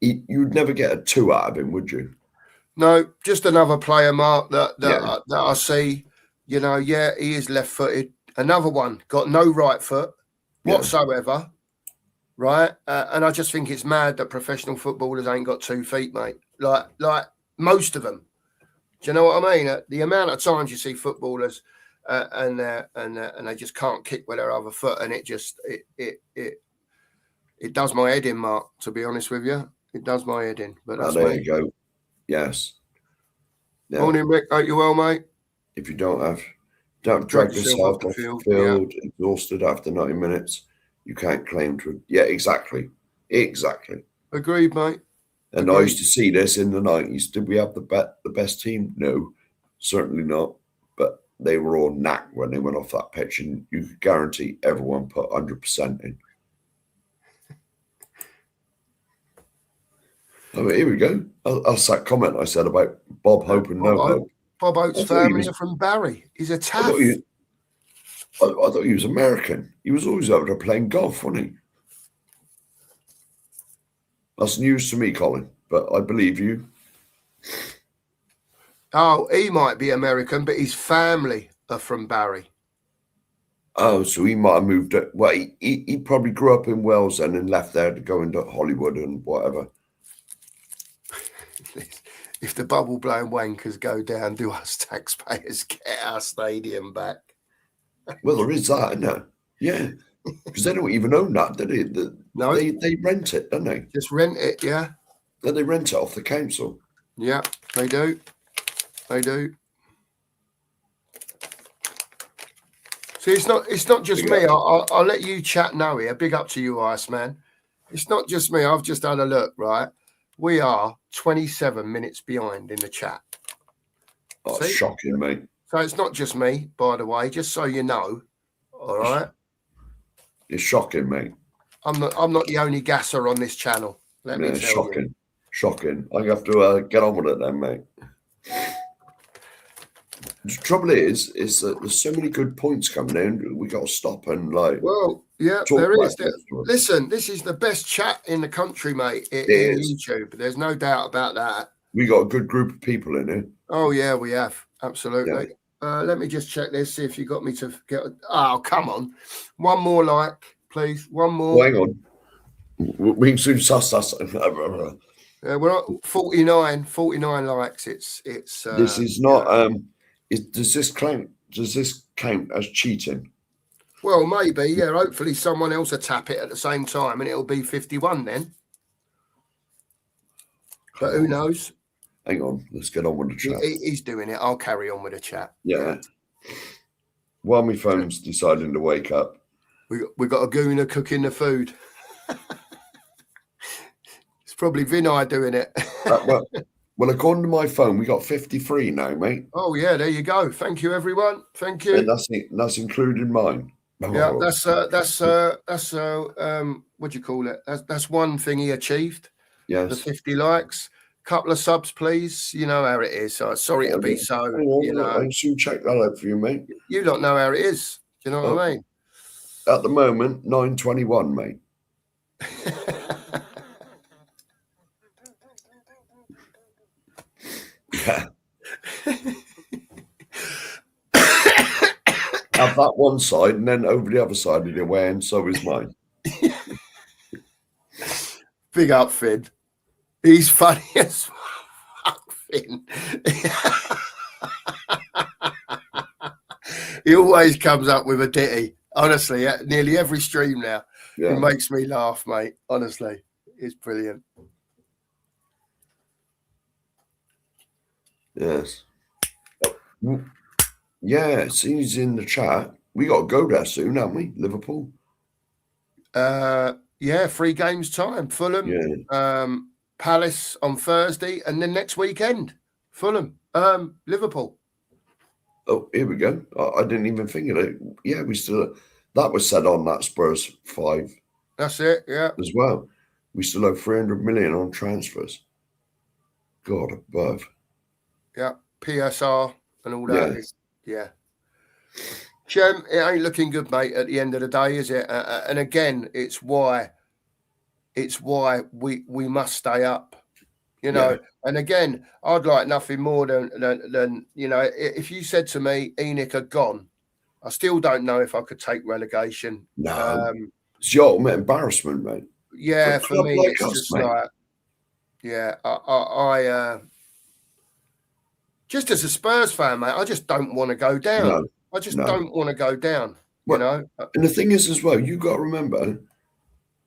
you'd never get a 2 out of him, would you? No, just another player, Mark, that I see. He is left-footed. Another one, got no right foot whatsoever, right? And I just think it's mad that professional footballers ain't got 2 feet, mate. Like most of them. Do you know what I mean? The amount of times you see footballers and they just can't kick with their other foot, and it does my head in, Mark. To be honest with you, it does my head in. But that's there you go. Yes. Yeah. Morning, Rick. Hope you well, mate. If you don't drag yourself off the field, exhausted after 90 minutes, you can't claim to. Yeah, exactly. Agreed, mate. And I used to see this in the 90s. Did we have the best team? No, certainly not. But they were all knack when they went off that pitch, and you could guarantee everyone put 100% in. I mean, here we go. That's that comment I said about Bob Hope and No Hope. Bob Hope's family are from Barry. He's a tough. I thought he was American. He was always over there playing golf, wasn't he? That's news to me, Colin, but I believe you. Oh, he might be American, but his family are from Barry. Oh, so he might have moved. Well, he probably grew up in Wales then and left there to go into Hollywood and whatever. If the bubble blowing wankers go down, do us taxpayers get our stadium back? Well, there is that, isn't there? Yeah, because they don't even own that, do they? No, they rent it, don't they? Just rent it, yeah. Then they rent it off the council. Yeah, they do. They do. See, it's not just me. I'll let you chat now here. Big up to you, Iceman. It's not just me. I've just had a look, right? We are 27 minutes behind in the chat. Oh, shocking, mate. So it's not just me, by the way, just so you know. All right. It's shocking, mate. I'm not the only gasser on this channel. Let me tell you. Shocking. I have to get on with it then, mate. The trouble is that there's so many good points coming in. We got to stop and Well, yeah, there is. Listen, this is the best chat in the country, mate. In YouTube. There's no doubt about that. We got a good group of people in here. Oh yeah, we have absolutely. Yeah. Let me just check this. See if you got me to get. Oh, come on, one more like, please. One more. Oh, hang on. We can soon suss us. We're at 49 likes. It's. This is not. Does this count as cheating? Well, maybe, yeah. Hopefully someone else will tap it at the same time and it'll be 51 then. But who knows? Hang on, let's get on with the chat. He's doing it. I'll carry on with the chat. Yeah. While my phone's deciding to wake up. We got a gooner cooking the food. It's probably Vinay doing it. Well, according to my phone, we got 53 now, mate. Oh yeah, there you go. Thank you, everyone. Thank you. And that's including mine. Yeah, that's what do you call it? That's one thing he achieved. Yes. The 50 likes. Couple of subs, please. You know how it is. So sorry to be so. I'll soon check that out for you, mate. You lot know how it is. Do you know what I mean? At the moment, 921, mate. Yeah. Have that one side, and then over the other side of the way, and so is mine. Big up, Finn. He's funny as fuck, Finn. He always comes up with a ditty. Honestly, at nearly every stream now. Yeah. It makes me laugh, mate. Honestly, it's brilliant. Yes. Yeah, he's in the chat. We got to go there soon, haven't we? Liverpool. Yeah, 3 games time. Fulham, Palace on Thursday, and then next weekend, Fulham, Liverpool. Oh, here we go. I didn't even think of it. Yeah, we still. That was said on that Spurs 5. That's it. Yeah. As well, we still have 300 million on transfers. God above. Yeah, PSR and all Yeah. that. Yeah. Shem, it ain't looking good, mate, at the end of the day, is it? And again, it's why we must stay up, you know. Yeah. And again, I'd like nothing more than you know, if you said to me, Enoch are gone, I still don't know if I could take relegation. No. It's the ultimate embarrassment, mate. Yeah, for me, like it's us, just mate. like, yeah, I just as a Spurs fan, mate, I just don't want to go down. No. I just don't want to go down, Well, you know. And the thing is as well, you got to remember,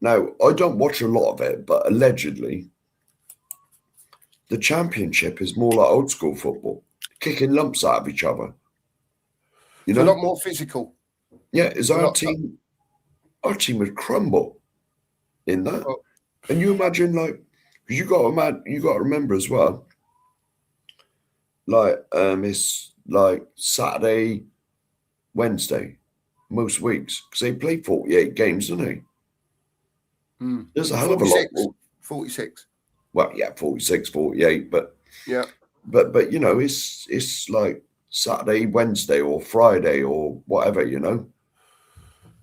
now, I don't watch a lot of it, but allegedly, the Championship is more like old school football, kicking lumps out of each other. You know? It's a lot more physical. Yeah, is our team would crumble in that. Oh. And you imagine, like, because you got to remember as well, like, it's like Saturday, Wednesday, most weeks, because they play 48 games, don't they? There's a hell of a lot. 46. Well, yeah, 46, 48, but yeah. But you know, it's like Saturday, Wednesday, or Friday, or whatever, you know.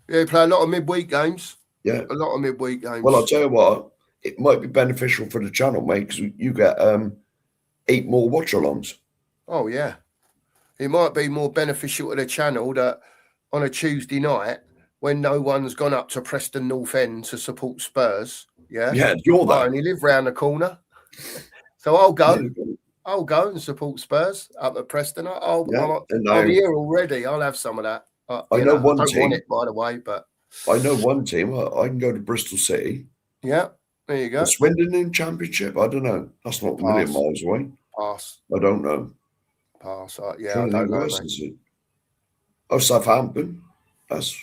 Yeah, you play a lot of midweek games. Yeah. A lot of midweek games. Well, I'll tell you what, it might be beneficial for the channel, mate, because you get 8 more watch-alongs. Oh, yeah. It might be more beneficial to the channel that on a Tuesday night, when no one's gone up to Preston North End to support Spurs, yeah, you're there. I only live round the corner, so I'll go. I'll go and support Spurs up at Preston. I'll be here already. I'll have some of that. I know one I don't team. want it, by the way, but I know one team. I can go to Bristol City. Yeah, there you go. The Swindon in Championship. I don't know. That's not a million miles away. Pass. I don't know. Pass. Yeah, I don't know. Oh, Southampton. That's.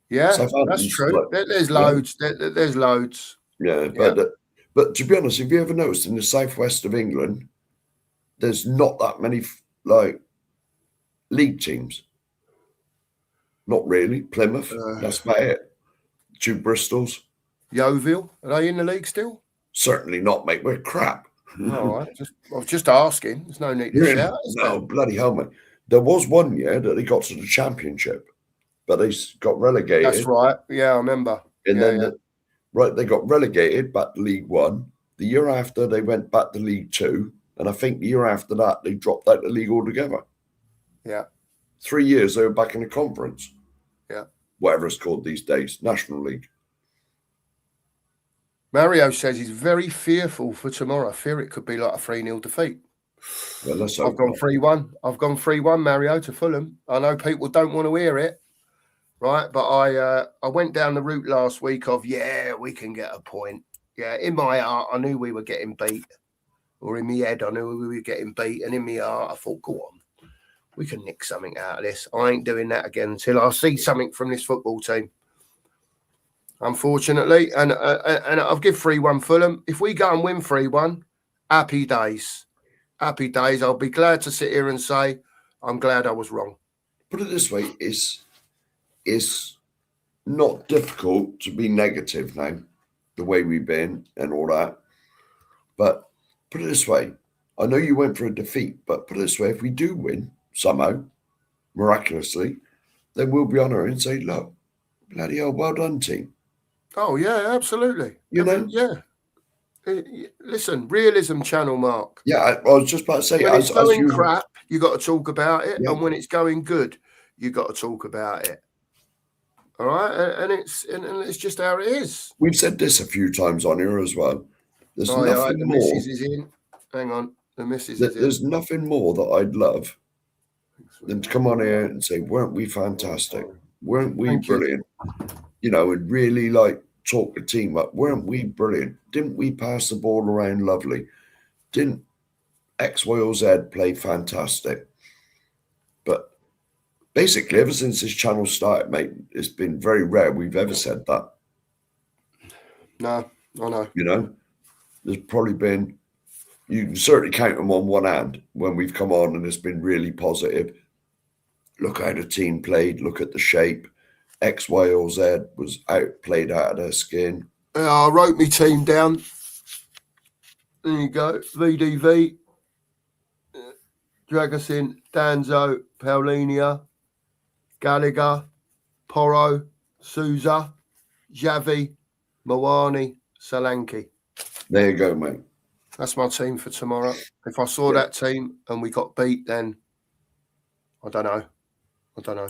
Yeah, that's true. There's loads. There's loads. Yeah, but to be honest, have you ever noticed in the southwest of England, there's not that many like league teams? Not really. Plymouth. That's about it. 2 Bristols. Yeovil, are they in the league still? Certainly not, mate. We're crap. All right. I was just asking. There's no need to shout. No, bloody hell, mate. There was one year that they got to the Championship, but they got relegated. That's right. Yeah, I remember. And then, they got relegated back to League One. The year after, they went back to League Two. And I think the year after that, they dropped out of the league altogether. Yeah. 3 years, they were back in the conference. Yeah. Whatever it's called these days, National League. Mario says he's very fearful for tomorrow. Fear it could be like a 3-0 defeat. Well, let's I've gone 3-1. I've gone 3-1, Mario, to Fulham. I know people don't want to hear it, right? But I went down the route last week of, we can get a point. Yeah, in my heart, I knew we were getting beat. Or in my head, I knew we were getting beat. And in my heart, I thought, go on. We can nick something out of this. I ain't doing that again until I see something from this football team. Unfortunately, and I'll give 3-1 Fulham. If we go and win 3-1, happy days. Happy days. I'll be glad to sit here and say, I'm glad I was wrong. Put it this way, it's not difficult to be negative now, the way we've been and all that. But put it this way, I know you went for a defeat, but put it this way, if we do win somehow, miraculously, then we'll be on her and say, look, bloody hell, well done, team. Oh, yeah, absolutely. You know? Yeah. Listen, realism channel, Mark. Yeah, I was just about to say, When it's as going you, crap, you got to talk about it, yeah, and when it's going good, you got to talk about it. All right, and it's just how it is. we've said this a few times on here as well. There's Oh yeah, nothing the more. missus is in. Hang on, the missus is in. There's nothing more that I'd love than to come on here and say, "Weren't we fantastic? Weren't we Thank you. brilliant?" You know, and really like talk the team up. Weren't we brilliant? Didn't we pass the ball around lovely? Didn't X, Y, or Z play fantastic? But basically, ever since this channel started, mate, it's been very rare we've ever said that. No, I know. You know, there's probably been, you can certainly count them on one hand when we've come on and it's been really positive. Look how the team played, look at the shape. X, Y, or Z was played out of their skin. I wrote my team down. There you go. VDV, Dragosin, Danzo, Paulinia, Gallagher, Porro, Souza, Javi, Mawani, Solanke. There you go, mate. That's my team for tomorrow. If I saw that team and we got beat, then I don't know.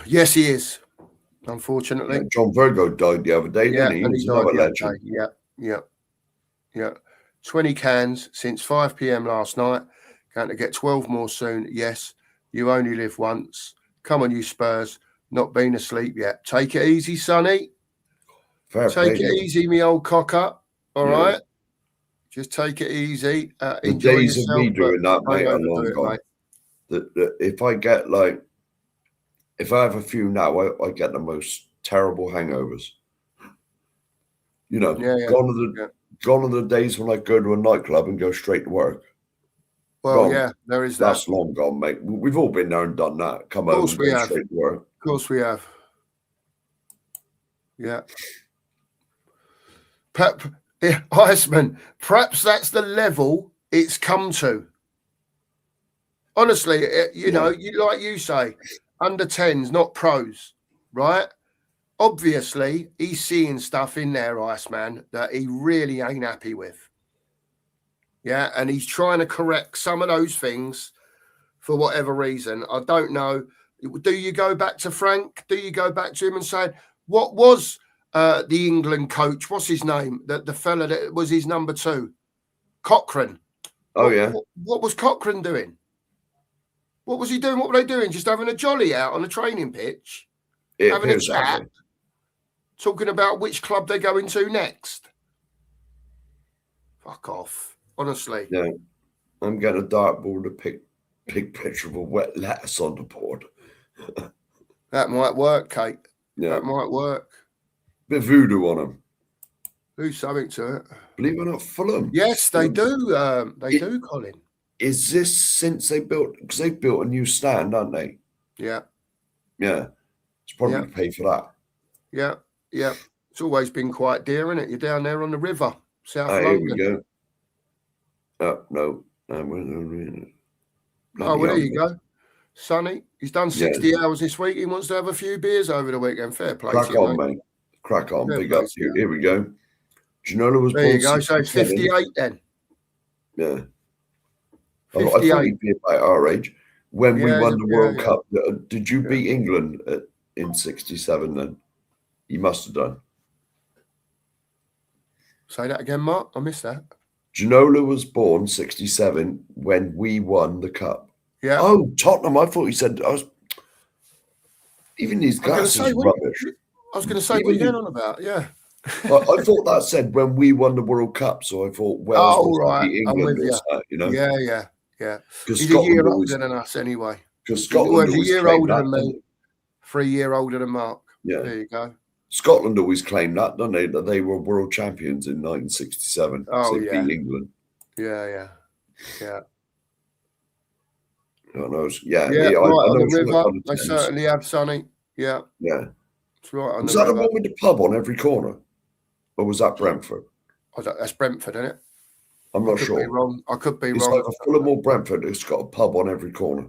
Yes, he is. Unfortunately. Yeah, John Virgo died the other day, didn't he? He was another legend. Yeah. 20 cans since 5 p.m. last night. Going to get 12 more soon. Yes, you only live once. Come on, you Spurs. Not been asleep yet. Take it easy, Sonny. Take it easy, me old cocker. All right? Just take it easy. The Enjoy days yourself, of me doing that, mate, are long gone. mate. That if I get like, if I have a few now, I get the most terrible hangovers. You know, gone are the days when I go to a nightclub and go straight to work. Well, gone. There is that. That's long gone, mate. We've all been there and done that. Come home and go straight to work. Of course we have. Yeah. Iceman, perhaps that's the level it's come to. Honestly, you know, like you say, under 10s, not pros, right? Obviously, he's seeing stuff in there, Iceman, that he really ain't happy with. Yeah, and he's trying to correct some of those things for whatever reason. I don't know. Do you go back to Frank? Do you go back to him and say, what was the England coach? What's his name? The fella that was his number 2? Cochrane. What was Cochrane doing? What was he doing? What were they doing? Just having a jolly out on a training pitch? Having a chat? Talking about which club they're going to next? Fuck off. Honestly. Yeah. I'm getting a dartboard to pick picture of a wet lettuce on the board. That might work, Kate. Yeah. That might work. Bit of voodoo on them. Do something to it. Believe it or not, Fulham. Yes, they do. They do, Colin. Is this since they built, because they built a new stand, aren't they? Yeah. Yeah. It's probably to pay for that. Yeah. It's always been quite dear, isn't it? You're down there on the river, South London. Here we go. No. Well, there you go. Sonny, he's done 60 hours this week. He wants to have a few beers over the weekend. Fair play. Crack on, mate. Crack on. Big up to you. Here we go. Ginola was there you go. So it's 58 then. Yeah. 58. I thought he'd be about our age. When we won the World Cup, did you beat England in 67 then? You must have done. Say that again, Mark. I missed that. Ginola was born 67 when we won the cup. Yeah. Oh, Tottenham. I thought you said even these guys is rubbish. I was going to say, what are you going on about? Yeah. I thought that said when we won the World Cup, so I thought Wales was beat England. You know? Yeah. He's Scotland a year older than us anyway. Because Scotland was a year older than me. 3 year older than Mark. Yeah. There you go. Scotland always claimed that, don't they? That they were world champions in 1967. Oh, they beat England. Yeah. I know. Yeah, right on the river. They certainly have, Sonny. Yeah. Yeah. It's right on was the river. Was that the one with the pub on every corner? Or was that Brentford? That's Brentford, isn't it? I'm not sure. I could be wrong. It's like a Fulham or Brentford. It's got a pub on every corner.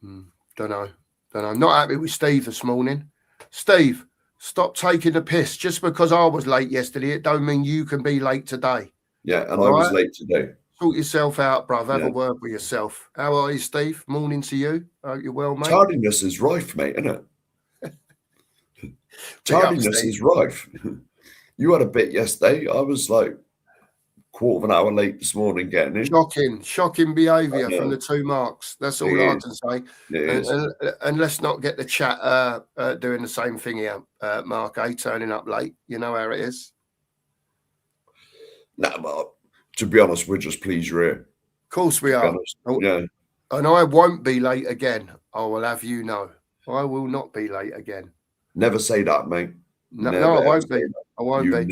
Don't know. Not happy with Steve this morning. Steve, Stop taking the piss. Just because I was late yesterday, it don't mean you can be late today. Yeah, and I was late today. Sort yourself out, bruv. Have Yeah. a word with yourself. How are you, Steve? Morning to you. Hope you're well, mate. Tardiness is rife, mate, isn't it? Big up, Tardiness Steve. is rife. You had a bit yesterday. I was like quarter of an hour late this morning getting in. Shocking behaviour I know. from the two Marks. That's all It I is. can say. It is. And let's not get the chat doing the same thing here, Mark A, turning up late. You know how it is. Nah, Mark. To be honest, we're just pleased you're here. Of course we are. Yeah. And I won't be late again. I will have you know. I will not be late again. Never say that, mate. No, I won't be. I won't be.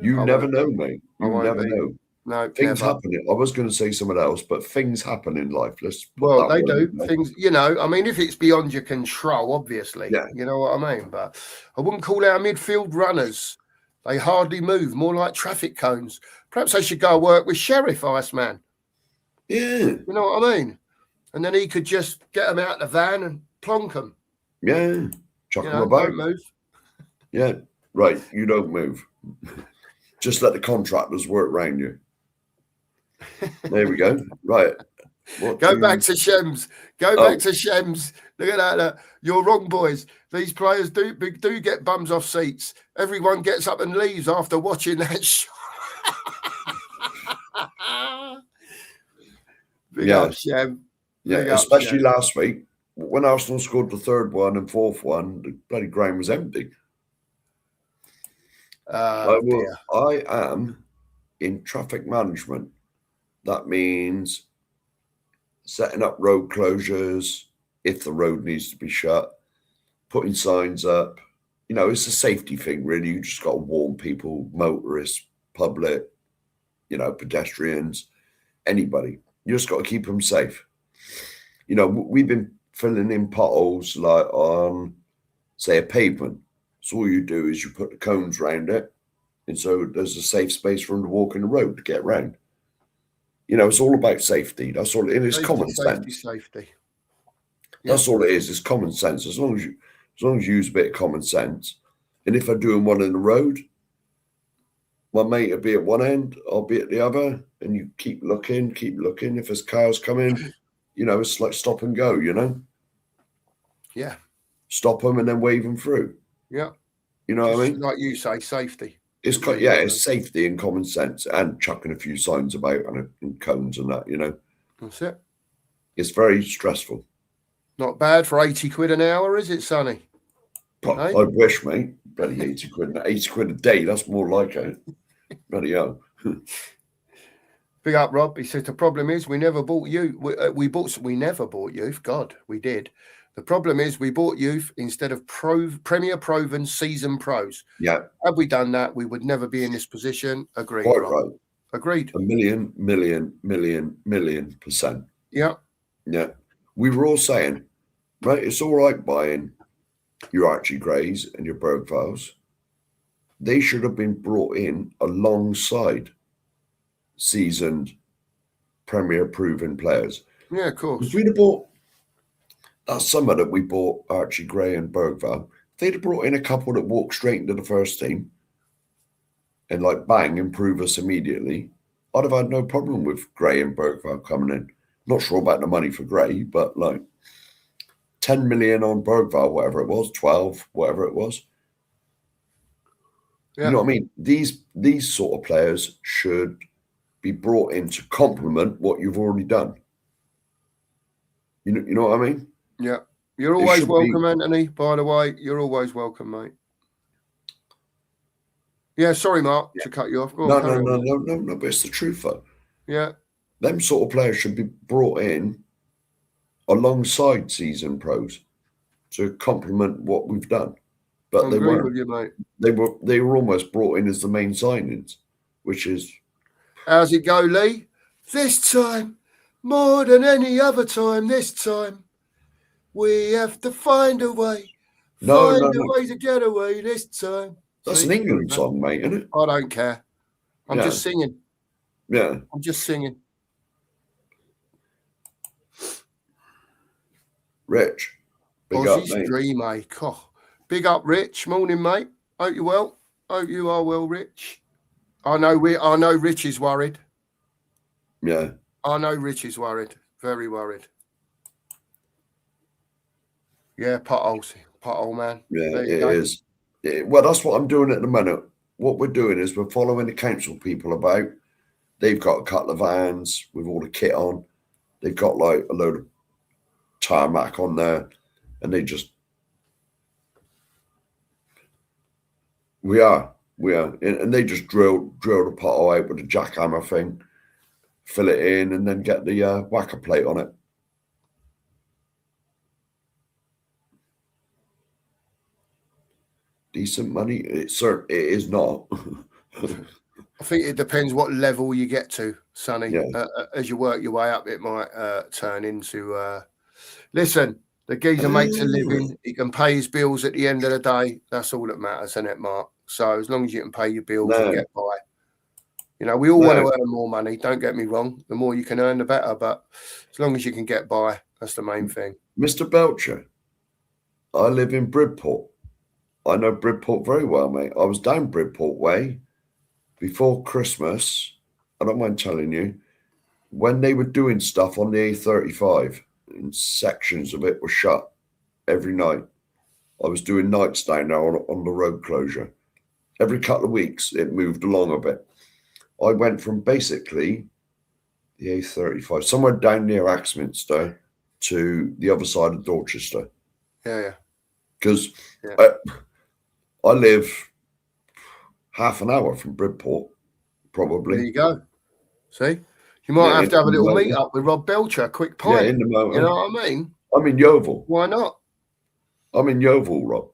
You never know, mate. You never know. No, things never. happen. I was going to say something else, but things happen in life. Well, they do. Things, you know, I mean, if it's beyond your control, obviously, yeah. You know what I mean? But I wouldn't call our midfield runners. They hardly move, more like traffic cones. Perhaps they should go work with Sheriff Iceman. Yeah. You know what I mean? And then he could just get them out of the van and plonk them. Yeah. Chuck them about. Don't move. Yeah. Right. You don't move. Just let the contractors work around you. There we go. Right. Go back to Shems. Back to Shems. Look at that. You're wrong, boys. These players do get bums off seats. Everyone gets up and leaves after watching that show. Big up, Shem. Yeah, especially last week when Arsenal scored the third one and fourth one, the bloody ground was empty. I am in traffic management. That means setting up road closures if the road needs to be shut, putting signs up. You know, it's a safety thing, really. You just got to warn people, motorists, public, you know, pedestrians, anybody. You just got to keep them safe. You know, we've been filling in potholes like on, say, a pavement. So all you do is you put the cones around it, and so there's a safe space for them to walk in the road to get around. You know, it's all about safety. That's all it is. Common sense. Safety. Yeah. That's all it is. It's common sense. As long as you use a bit of common sense, and if I'm doing one in the road, my mate will be at one end, I'll be at the other, and you keep looking. If there's cars coming, you know, it's like stop and go. You know. Yeah. Stop them and then wave them through. Yeah. You know what I mean? Like you say, safety. It's safety and common sense and chucking a few signs about and cones and that, you know. That's it. It's very stressful. Not bad for 80 quid an hour, is it, Sonny? I wish, mate. Bloody 80 quid. 80 quid a day, that's more like it. Bloody hell. Big up, Rob. He says the problem is we never bought you. We never bought youth. God, we did. The problem is we bought youth instead of Premier proven season pros. Yeah. Had we done that, we would never be in this position. Agreed. Quite Rob. right. Agreed. 1,000,000,000,000%. Yeah. Yeah. We were all saying, right, it's all right buying your Archie Grays and your Bergvalls. They should have been brought in alongside seasoned Premier proven players. Yeah, of course. If we'd have bought that summer that we bought Archie Gray and Bergvall, they'd have brought in a couple that walked straight into the first team and like bang, improve us immediately. I'd have had no problem with Gray and Bergvall coming in. Not sure about the money for Gray, but like 10 million on Bergvall, whatever it was, 12, whatever it was. Yeah. You know what I mean? These sort of players should be brought in to complement what you've already done. You know what I mean? Yeah. You're always welcome, Anthony, by the way. You're always welcome, mate. Yeah, sorry, Mark, to cut you off. No, but it's the truth, though. Yeah. Them sort of players should be brought in alongside season pros to complement what we've done. But they weren't. With you, mate. They were almost brought in as the main signings, which is... How's it go, Lee? This time, more than any other time, this time, we have to find a way. Find a way to get away this time. That's an England song, mate, isn't it? I don't care. I'm just singing. Yeah. I'm just singing. Rich. Big up, Aussie's mate. dream, mate. Oh, Big up, Rich. Morning, mate. Hope you're well. Hope you are well, Rich. I know Rich is worried. Yeah. I know Rich is worried. Very worried. Yeah, potholes. Pothole, man. Yeah, There it you go. is. Well, that's what I'm doing at the minute. What we're doing is we're following the council people about. They've got a couple of vans with all the kit on. They've got like a load of tarmac on there, and they just we are, and they just drill the pothole out with a jackhammer thing, fill it in, and then get the whacker plate on it. Decent money? It is not. I think it depends what level you get to, Sonny. Yeah. As you work your way up, it might turn into. Listen, the geezer makes a living. He can pay his bills at the end of the day. That's all that matters, isn't it, Mark? So as long as you can pay your bills and get by. You know, we all want to earn more money. Don't get me wrong. The more you can earn, the better. But as long as you can get by, that's the main thing. Mr. Belcher, I live in Bridport. I know Bridport very well, mate. I was down Bridport Way before Christmas. I don't mind telling you, when they were doing stuff on the A35 and sections of it were shut every night. I was doing nights down there on the road closure. Every couple of weeks, it moved along a bit. I went from basically the A35, somewhere down near Axminster, to the other side of Dorchester. Yeah. Because I live half an hour from Bridport, probably. There you go. See? You might have to have a little meet up with Rob Belcher, a quick pint. Yeah, in the motor. You know what I mean? I'm in Yeovil. Why not? I'm in Yeovil, Rob.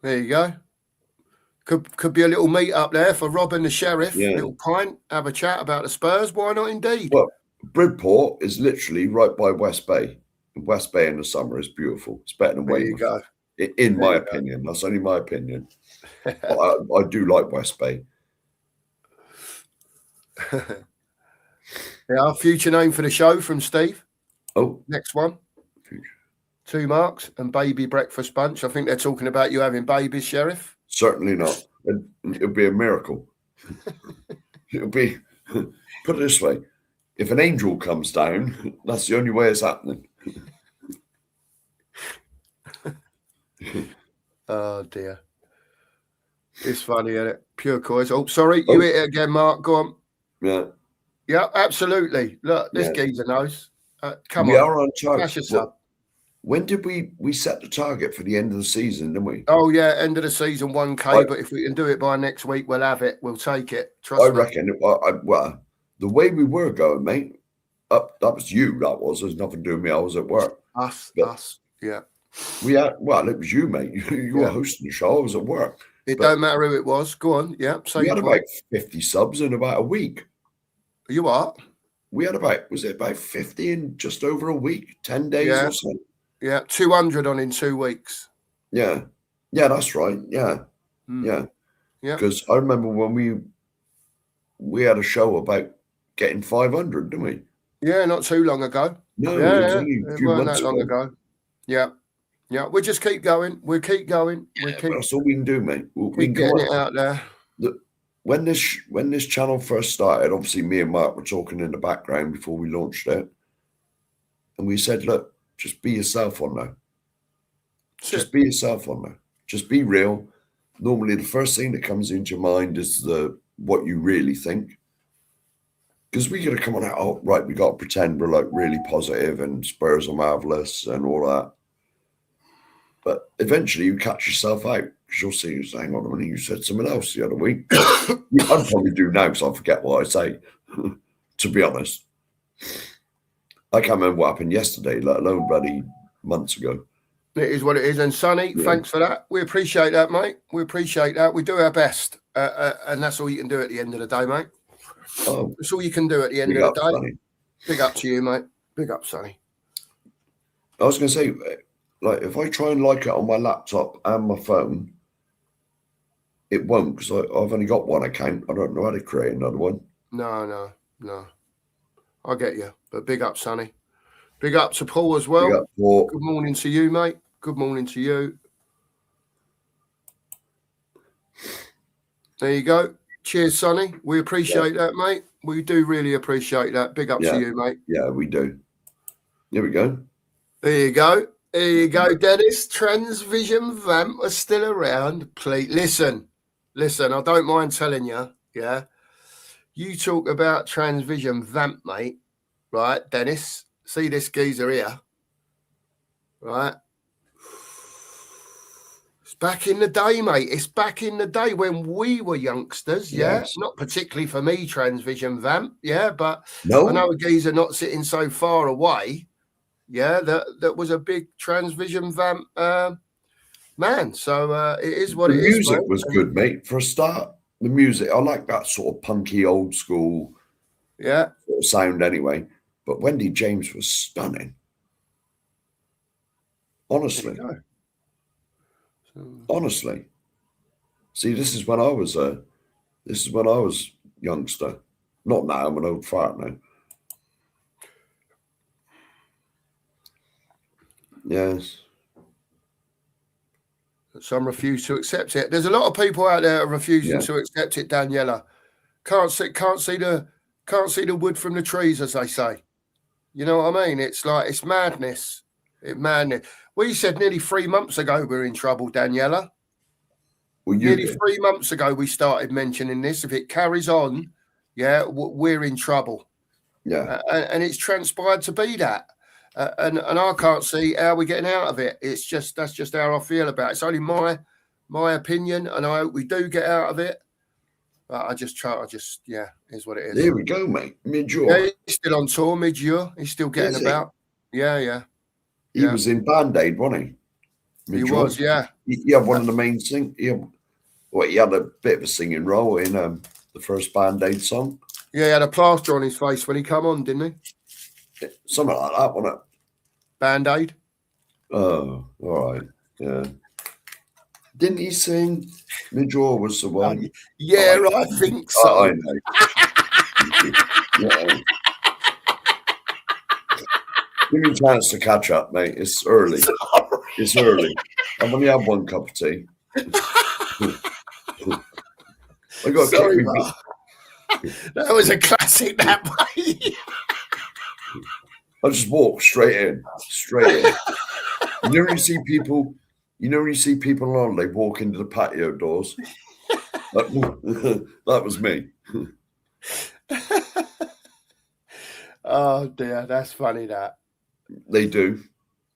There you go. Could be a little meet up there for Rob and the sheriff. Yeah. Little pint, have a chat about the Spurs. Why not, indeed? Well, Bridport is literally right by West Bay. West Bay in the summer is beautiful. It's better than Weymouth. There you go. In my opinion. That's only my opinion. I do like West Bay. Yeah, future name for the show from Steve. Oh. Next one. 2 marks and baby breakfast bunch. I think they're talking about you having babies, Sheriff. Certainly not. It'll be a miracle. It'll be, put it this way, if an angel comes down, that's the only way it's happening. Oh, dear. It's funny, isn't it? Pure coys. Oh, sorry. You hit it again, Mark. Go on. Yeah. Yeah, absolutely. Look, this geezer knows. Come we on. are on target. Smash us up. When did we set the target for the end of the season, didn't we? Oh, yeah, end of the season, 1K. But if we can do it by next week, we'll have it. We'll take it. Trust me. I reckon. Well, the way we were going, mate, that was you. That was. There's nothing to do with me. I was at work. Us. Yeah. We had. Well, it was you, mate. You were hosting the show. I was at work. It don't matter who it was. Go on. Yeah. We had about 50 subs in about a week. You are? We had about 50 in just over a week, 10 days or so. Yeah, 200 on in 2 weeks. Yeah, that's right. Yeah. Because I remember when we had a show about getting 500, didn't we? Yeah, not too long ago. No, it was only a few weren't months that long ago. Yeah. We'll just keep going. We'll keep going. That's all we can do, mate. We keep getting it out there. When this channel first started, obviously me and Mark were talking in the background before we launched it, and we said, "Look, just be yourself on there. Just be yourself on there. Just be real." Normally, the first thing that comes into your mind is what you really think, because we could have come on out. Oh, right, we got to pretend we're like really positive and Spurs are marvelous and all that. But eventually, you catch yourself out. You'll see, hang on a minute, you said something else the other week. I'd probably do now because I forget what I say, to be honest. I can't remember what happened yesterday, let alone bloody months ago. It is what it is. And Sonny, thanks for that. We appreciate that, mate. We appreciate that. We do our best. And that's all you can do at the end of the day, mate. Oh, that's all you can do at the end of the day. Sonny. Big up to you, mate. Big up, Sonny. I was going to say, like, if I try and like it on my laptop and my phone, it won't, because I've only got one account. I don't know how to create another one. No. I get you. But big up, Sonny. Big up to Paul as well. Big up, Paul. Good morning to you, mate. Good morning to you. There you go. Cheers, Sonny. We appreciate that, mate. We do really appreciate that. Big up to you, mate. Yeah, we do. Here we go. There you go. There you go, Dennis. Transvision Vamp are still around. Please listen. I don't mind telling you. Yeah, you talk about Transvision Vamp, mate. Right, Dennis. See this geezer here. Right. It's back in the day, mate. It's back in the day when we were youngsters. Yeah, Yes. not particularly for me, Transvision Vamp. Yeah, but No, I know a geezer not sitting so far away. Yeah, that was a big Transvision Vamp man. So it is what the it is. music Mate. was good, mate. For a start, the music, I like that sort of punky, old school Yeah. sort of sound anyway. But Wendy James was stunning. Honestly. Honestly. See, this is when I was youngster. Not now, I'm an old fart now. Yes. Some refuse to accept it. There's a lot of people out there refusing to accept it, Daniela. Can't see the wood from the trees, as they say. You know what I mean? It's like it's madness. It's madness. We said nearly 3 months ago we're in trouble, Daniela. Well, nearly 3 months ago we started mentioning this. If it carries on, we're in trouble. Yeah. And it's transpired to be that. And I can't see how we're getting out of it. It's just that's just how I feel about it. It's only my opinion, and I hope we do get out of it. But is what it is. There we go, mate. Mid-Jaw. Yeah, he's still on tour mid-year. He's still getting about. Yeah. He was in Band-Aid, wasn't he? He was, yeah. He had one of the main sing. He had a bit of a singing role in the first Band-Aid song. Yeah, he had a plaster on his face when he come on, didn't he? Something like that, wasn't it? Band-Aid. Oh, all right. Yeah. Didn't he sing? Mid-Jaw was the one. Yeah, I think so. I know. Yeah. Give me a chance to catch up, mate. It's early. Sorry. It's early. I've only had one cup of tea. I got Sorry, that was a classic that way. I just walk straight in. You know when you see people on holiday walk into the patio doors? That was me. Oh dear, that's funny that. They do.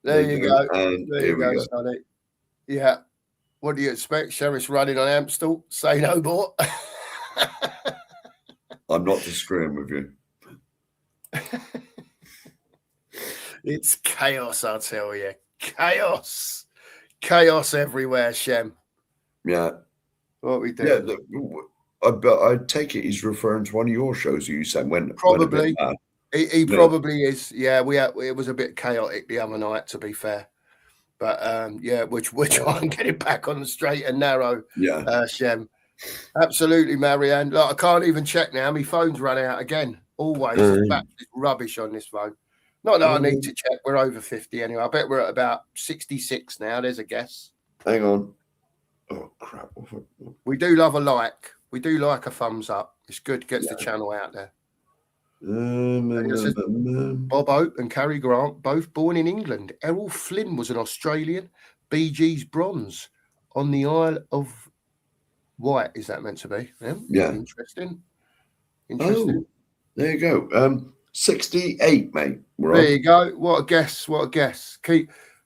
There you go. And there you go, Sonny. Yeah. What do you expect? Sheriff's running on Amstel. Say no more. I'm not disagreeing with you. It's chaos, I'll tell you. Chaos. Chaos everywhere, Shem. Yeah. What we do. Yeah, I take it he's referring to one of your shows you said when probably. He probably is. Yeah, it was a bit chaotic the other night, to be fair. But which I'm getting back on the straight and narrow. Yeah. Shem. Absolutely, Marianne. Look, I can't even check now. My phone's run out again. Always. It's rubbish on this phone. Not that I need to check. We're over 50 anyway. I bet we're at about 66 now. There's a guess. Hang on. Oh, crap. We do love a like. We do like a thumbs up. It's good. Gets the channel out there. Bob Oak and Cary Grant, both born in England. Errol Flynn was an Australian. Bee Gees bronze on the Isle of Wight. Is that meant to be? Yeah. Interesting. Oh, there you go. 68, mate. There you go. What a guess.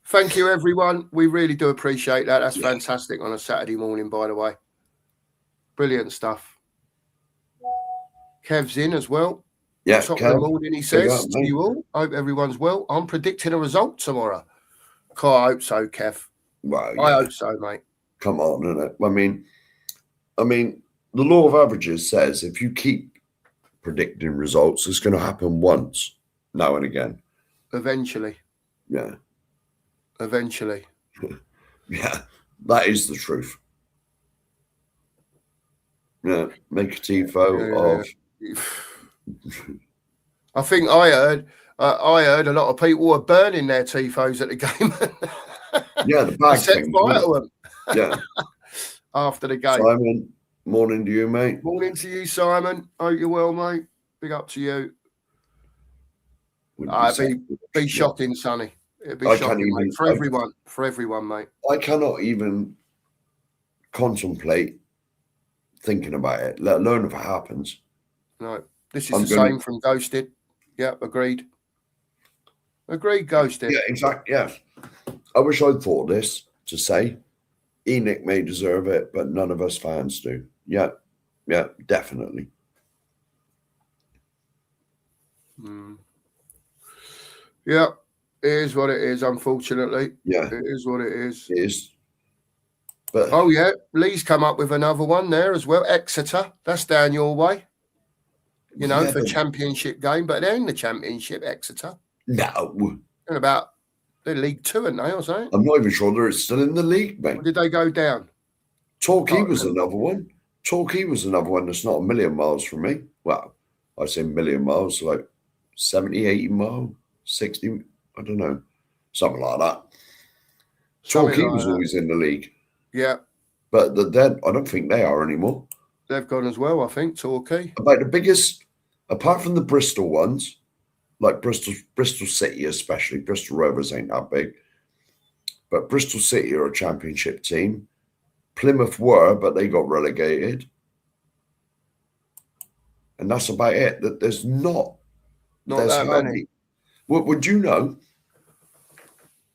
Thank you, everyone. We really do appreciate that. That's fantastic on a Saturday morning, by the way. Brilliant stuff. Kev's in as well. Yeah, top of the morning, he says to you all. Hope everyone's well. I'm predicting a result tomorrow. I hope so, Kev. Well, I hope so, mate. Come on, isn't it? I mean, the law of averages says if you keep predicting results, it's going to happen once, now and again. Eventually. Yeah. Eventually. Yeah, that is the truth. Yeah, make a tifo of. I think I heard a lot of people were burning their tifos at the game. Yeah, the bag set fire to them. Yeah. After the game. Simon, Morning to you, mate. Morning to you, Simon. Hope you're well, mate. Big up to you. It'd be shocking, Sonny. It'd be shocking, mate. For everyone, mate. I cannot even contemplate thinking about it, let alone if it happens. No, this is the same from Ghosted. Yeah, agreed. Agreed, Ghosted. Yeah, exactly. Yeah. I wish I'd thought this to say Enoch may deserve it, but none of us fans do. Yeah, definitely. Yeah, it is what it is, unfortunately. Yeah. It is what it is. It is. But oh, yeah, Lee's come up with another one there as well. Exeter, that's down your way. You know, for championship game, but they're in the championship, Exeter. No. And about they're League Two, aren't they, or something? I'm not even sure they're still in the league, mate. Or did they go down? Torquay was another one. Torquay was another one that's not a million miles from me. Well, I say a million miles, like 70, 80 miles, 60, I don't know, something like that. Torquay was always in the league. Yeah. But I don't think they are anymore. They've gone as well, I think, Torquay. About the biggest, apart from the Bristol ones, like Bristol City especially, Bristol Rovers ain't that big. But Bristol City are a championship team. Plymouth were, but they got relegated. And that's about it. That there's not that many. Would you know?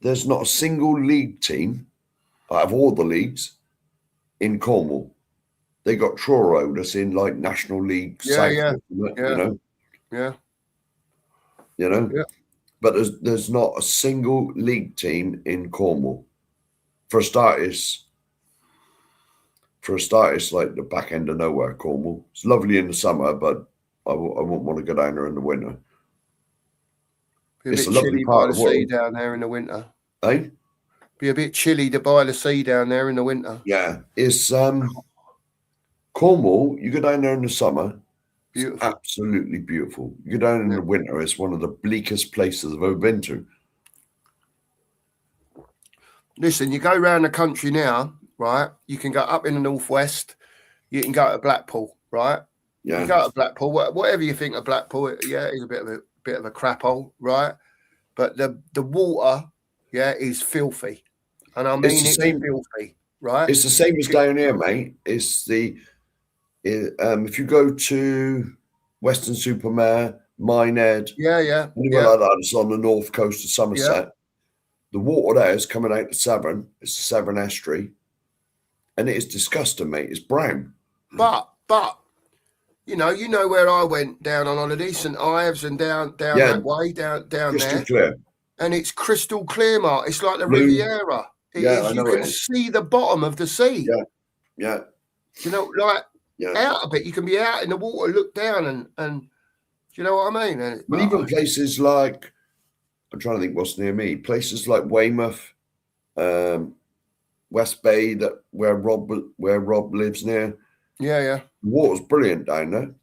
There's not a single league team out of all the leagues in Cornwall. They got Truro that's in like National League South, you know. Yeah. You know? Yeah. But there's not a single league team in Cornwall. For a start, it's like the back end of nowhere, Cornwall. It's lovely in the summer, but I wouldn't want to go down there in the winter. It's a lovely part of the sea down there in the winter. Eh? Be a bit chilly to by the sea down there in the winter. Yeah. It's Cornwall, you go down there in the summer, beautiful. It's absolutely beautiful. You go down in the winter, it's one of the bleakest places I've ever been to. Listen, you go around the country now, right? You can go up in the northwest. You can go to Blackpool, right? Yeah. You go to Blackpool. Whatever you think of Blackpool, it's a bit of a crap hole, right? But the water, is filthy, and I mean it's filthy, right? It's the same as down here, mate. It's if you go to Weston-super-Mare, Minehead, anywhere like that, it's on the north coast of Somerset. The water there is coming out the Severn. It's the Severn Estuary, and it is disgusting, mate. It's brown. But you know where I went down on holiday, St Ives, and down that way, down crystal there. Clear. And it's crystal clear, Mark. It's like the Riviera. You can see the bottom of the sea. Yeah. You know, out a bit. You can be out in the water, look down, and do you know what I mean? But even places like, I'm trying to think what's near me. Places like Weymouth, West Bay, where Rob lives near. Yeah. The water's brilliant down there.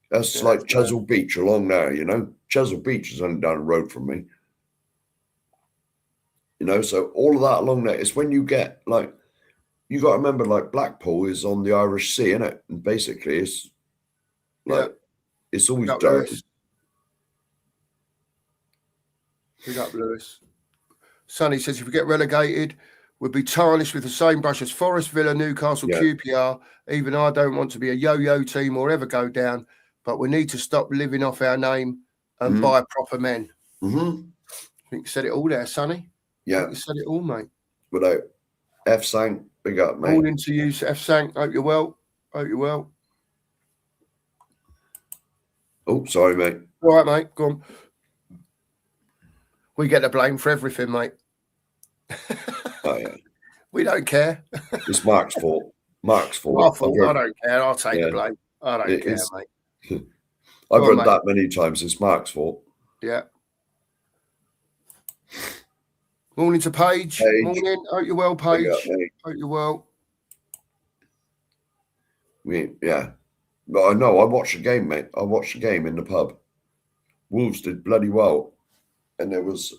That's like Chesil Beach along there, you know. Chesil Beach is only down the road from me. You know, so all of that along there, it's when you get like, you got to remember, like Blackpool is on the Irish Sea, isn't it? And basically it's like, it's always dirty. Big up, Lewis. Sonny says, if we get relegated, we'll be tarnished with the same brush as Forest, Villa, Newcastle, QPR. Even I don't want to be a yo-yo team or ever go down, but we need to stop living off our name and buy proper men. I think you said it all there, Sonny. Yeah. You said it all, mate. Without F. Sank, big up, mate. Morning to you, F. Sank. Hope you're well. Oh, sorry, mate. All right, mate. Go on. We get the blame for everything, mate. Oh, yeah. We don't care. It's Mark's fault. My fault. I don't care. I'll take the blame. I don't care, mate. I've read that many times. It's Mark's fault. Yeah. Morning to Paige. Morning. Hope you're well, Paige. Hope you're well. But I know. I watched the game, mate. I watched the game in the pub. Wolves did bloody well. And there was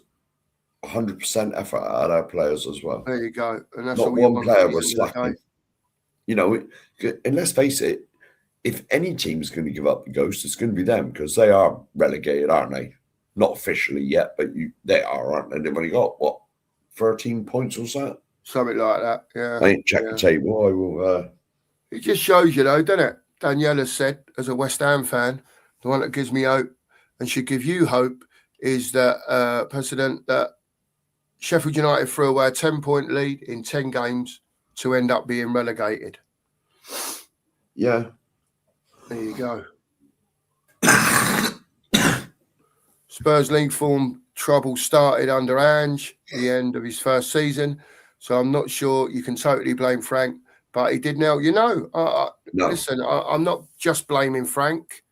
100% effort out of our players as well. There you go. And that's not one player was slacking. You know, and let's face it, if any team's going to give up the ghost, it's going to be them because they are relegated, aren't they? Not officially yet, but they are, aren't they? They've only got, what, 13 points or so? Something like that, yeah. I ain't checked the table. I will. It just shows you, though, doesn't it? Daniela said, as a West Ham fan, the one that gives me hope and should give you hope is that, President, that Sheffield United threw away a 10-point lead in 10 games to end up being relegated. Yeah. There you go. Spurs league form trouble started under Ange at the end of his first season. So I'm not sure you can totally blame Frank, but he did now. No. Listen, I'm not just blaming Frank.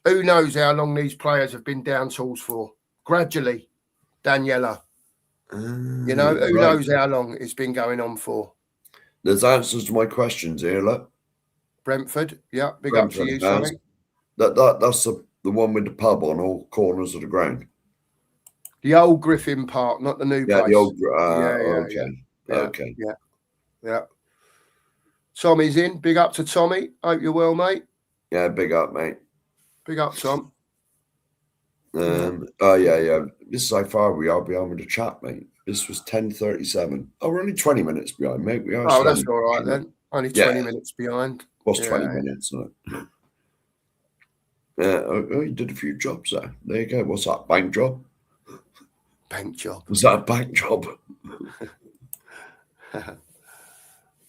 Who knows how long these players have been down tools for? Gradually, Daniela. Who knows how long it's been going on for? There's answers to my questions here, look. Brentford, yeah, big up to you, Sonny. That's the one with the pub on all corners of the ground. The old Griffin Park, not the new place. The old. Okay. Yeah. Tommy's in. Big up to Tommy. Hope you're well, mate. Yeah, big up, mate. Big up, Tom. Yeah. This is how far we are behind with the chat, mate. This was 10:37. Oh, we're only 20 minutes behind, mate. We are. Oh, that's all right then. Only 20 minutes behind. What's 20 minutes? You did a few jobs there. There you go. What's that? Bank job? Bank job. Was that a bank job?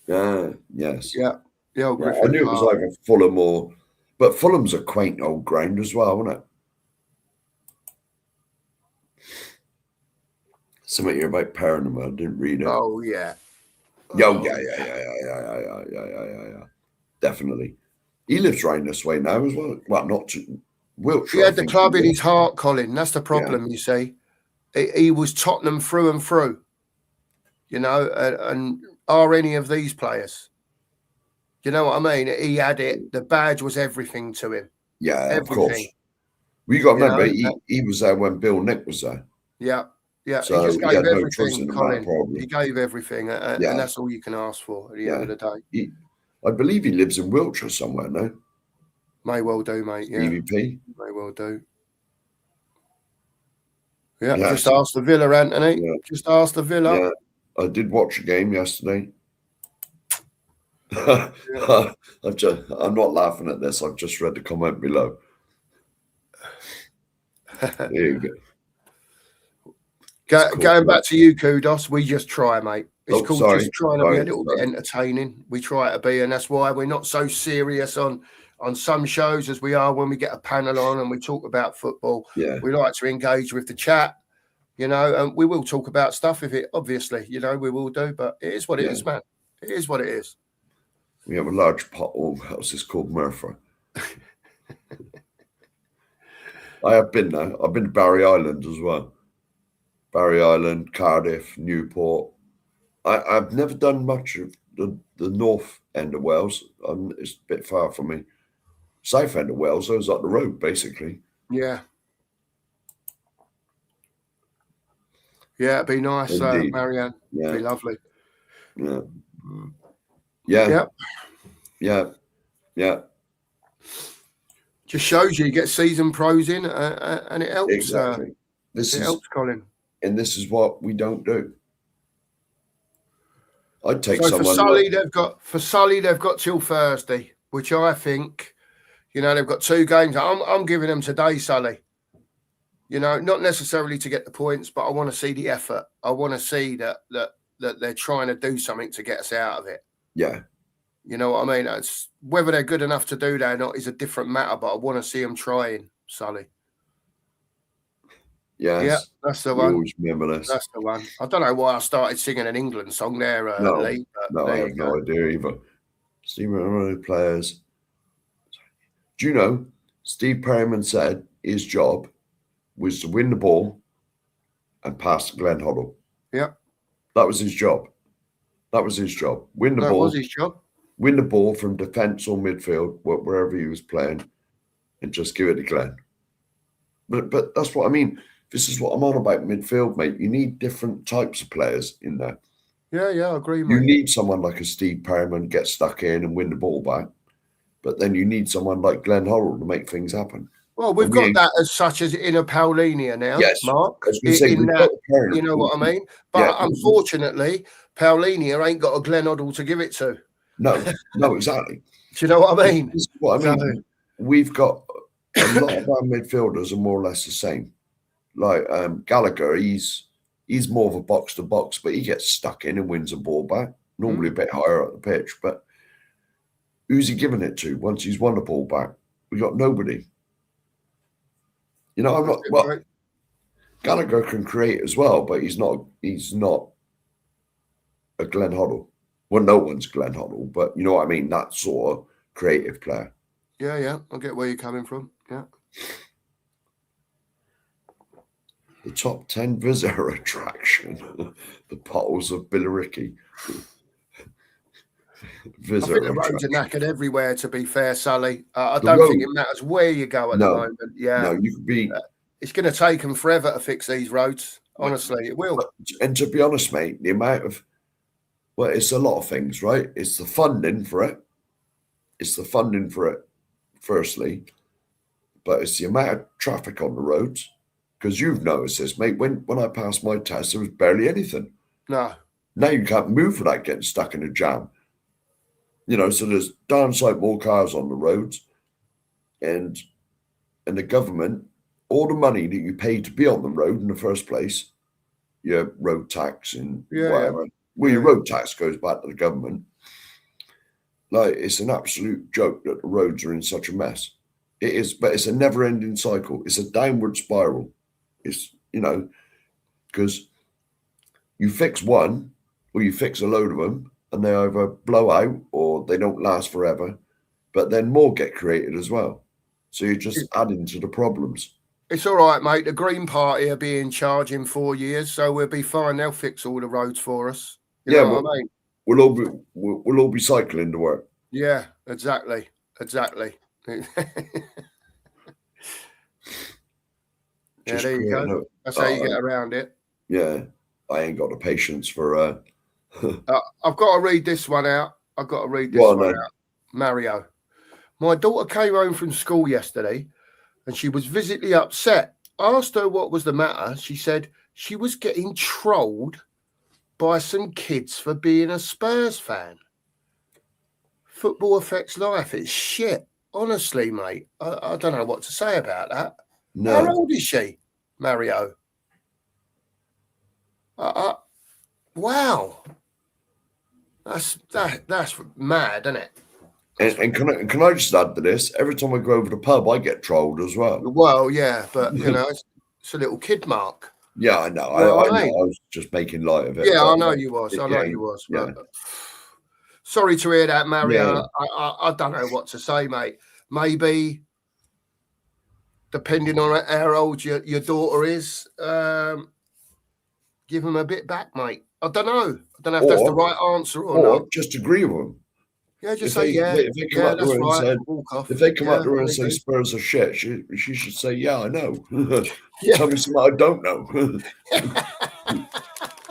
Yes. Yeah. The old Griffin I knew it was either Fulham or... But Fulham's a quaint old ground as well, isn't it? Something here about Perringham. I didn't read it. Oh, yeah. Yeah. Definitely. He lives right this way now as well. Well, not to Wiltshire. He had the club in his heart, Colin. That's the problem, you see. He was Tottenham through and through. And are any of these players? You know what I mean? He had it. The badge was everything to him. Yeah, everything. Of course. We got to remember, he was there when Bill Nick was there. Yeah. So he just gave everything, no Colin. He gave everything, and that's all you can ask for at the end of the day. I believe he lives in Wiltshire somewhere now. May well do, mate. Yeah. EVP. May well do. Yeah, just ask the Villa, Anthony. Yeah. Just ask the Villa. Yeah, I did watch a game yesterday. I'm not laughing at this. I've just read the comment below. There you go. Going back to you, Kudos, we just try, mate. It's just trying to be a little bit entertaining. We try to be, and that's why we're not so serious on some shows as we are when we get a panel on and we talk about football. Yeah. We like to engage with the chat, and we will talk about stuff if it, obviously, we will do, but it is what it is, man. It is what it is. We have a large pothole house. It's called Murphy. I have been there. I've been to Barry Island as well. Barry Island, Cardiff, Newport. I've never done much of the north end of Wales. It's a bit far from me. South end of Wales, I was up the road, basically. Yeah. Yeah, it'd be nice, Marianne. Yeah. It'd be lovely. Yeah. Yeah. Just shows you get seasoned pros in, and it helps. Exactly. It helps, Colin. And this is what we don't do. I'd take someone. For Sully, they've got till Thursday, which I think, they've got 2 games. I'm giving them today, Sully. Not necessarily to get the points, but I want to see the effort. I want to see that they're trying to do something to get us out of it. Yeah. You know what I mean? It's, whether they're good enough to do that or not is a different matter, but I want to see them trying, Sully. Yes. Yeah, that's the one. Always remember this. That's the one. I don't know why I started singing an England song there, Lee. No, I have no idea either. Steve players. Do you know, Steve Perryman said his job was to win the ball and pass to Glenn Hoddle. Yeah. That was his job. Win the ball. That was his job. Win the ball from defence or midfield, wherever he was playing, and just give it to Glenn. But that's what I mean. This is what I'm on about midfield, mate. You need different types of players in there. Yeah, I agree, You mate. need someone like a Steve Perryman get stuck in and win the ball back, but then you need someone like Glenn Hoddle to make things happen. Well, we've got that as such as in a Paulinia now, yes, Mark. I was going to say, In we've that, got the parent, you know what I mean? But yeah, unfortunately, Paulinia ain't got a Glenn Hoddle to give it to. No, exactly. Do you know what I mean? This is what I mean. We've got a lot of our midfielders are more or less the same. Like Gallagher, he's more of a box to box, but he gets stuck in and wins a ball back. Normally a bit higher up the pitch, but who's he giving it to once he's won the ball back? We got nobody. You know, I'm not. Well, right. Gallagher can create as well, but he's not a Glenn Hoddle. Well, no one's Glenn Hoddle, but you know what I mean. That sort of creative player. Yeah, I get where you're coming from. Yeah. The top 10 visitor attraction, the Bottles of Billericay. I think the roads are knackered everywhere, to be fair, Sully. I don't think it matters where you go at the moment. Yeah. No, you could be. It's going to take them forever to fix these roads. Honestly, it will. And to be honest, mate, the amount of, well, it's a lot of things, right? It's the funding for it. Firstly. But it's the amount of traffic on the roads. Because you've noticed this, mate. When I passed my test, there was barely anything. No. Now you can't move without getting stuck in a jam. You know, so there's darn sight more cars on the roads. And the government, all the money that you pay to be on the road in the first place, your road tax and whatever. Well, your road tax goes back to the government. Like, it's an absolute joke that the roads are in such a mess. It is, but it's a never-ending cycle. It's a downward spiral. It's, you know, because you fix one or you fix a load of them and they either blow out or they don't last forever, but then more get created as well. So you're just adding to the problems. It's all right, mate. The Green Party will be in charge in 4 years, so we'll be fine. They'll fix all the roads for us. You know what I mean? We'll all be cycling to work. Yeah, exactly. Yeah, there you go. That's how you get around it. Yeah, I ain't got the patience for. I've got to read this one out. Mario. My daughter came home from school yesterday and she was visibly upset. I asked her what was the matter. She said she was getting trolled by some kids for being a Spurs fan. Football affects life. It's shit. Honestly, mate. I don't know what to say about that. No. How old is she, Mario? Wow. That's mad, isn't it? And can I just add to this? Every time I go over the pub, I get trolled as well. Well, yeah, but you know, it's a little kid mark. Yeah, I know. I was just making light of it. Yeah, I know you was. Yeah. But sorry to hear that, Mario. Yeah. I don't know what to say, mate. Maybe, depending on how old your daughter is, give them a bit back, mate. I don't know. I don't know if that's the right answer or not. Just agree with them. Yeah, just say yeah. If they come up to her and say, if they come up to her and say Spurs are shit, she should say, yeah, I know. Tell me something I don't know.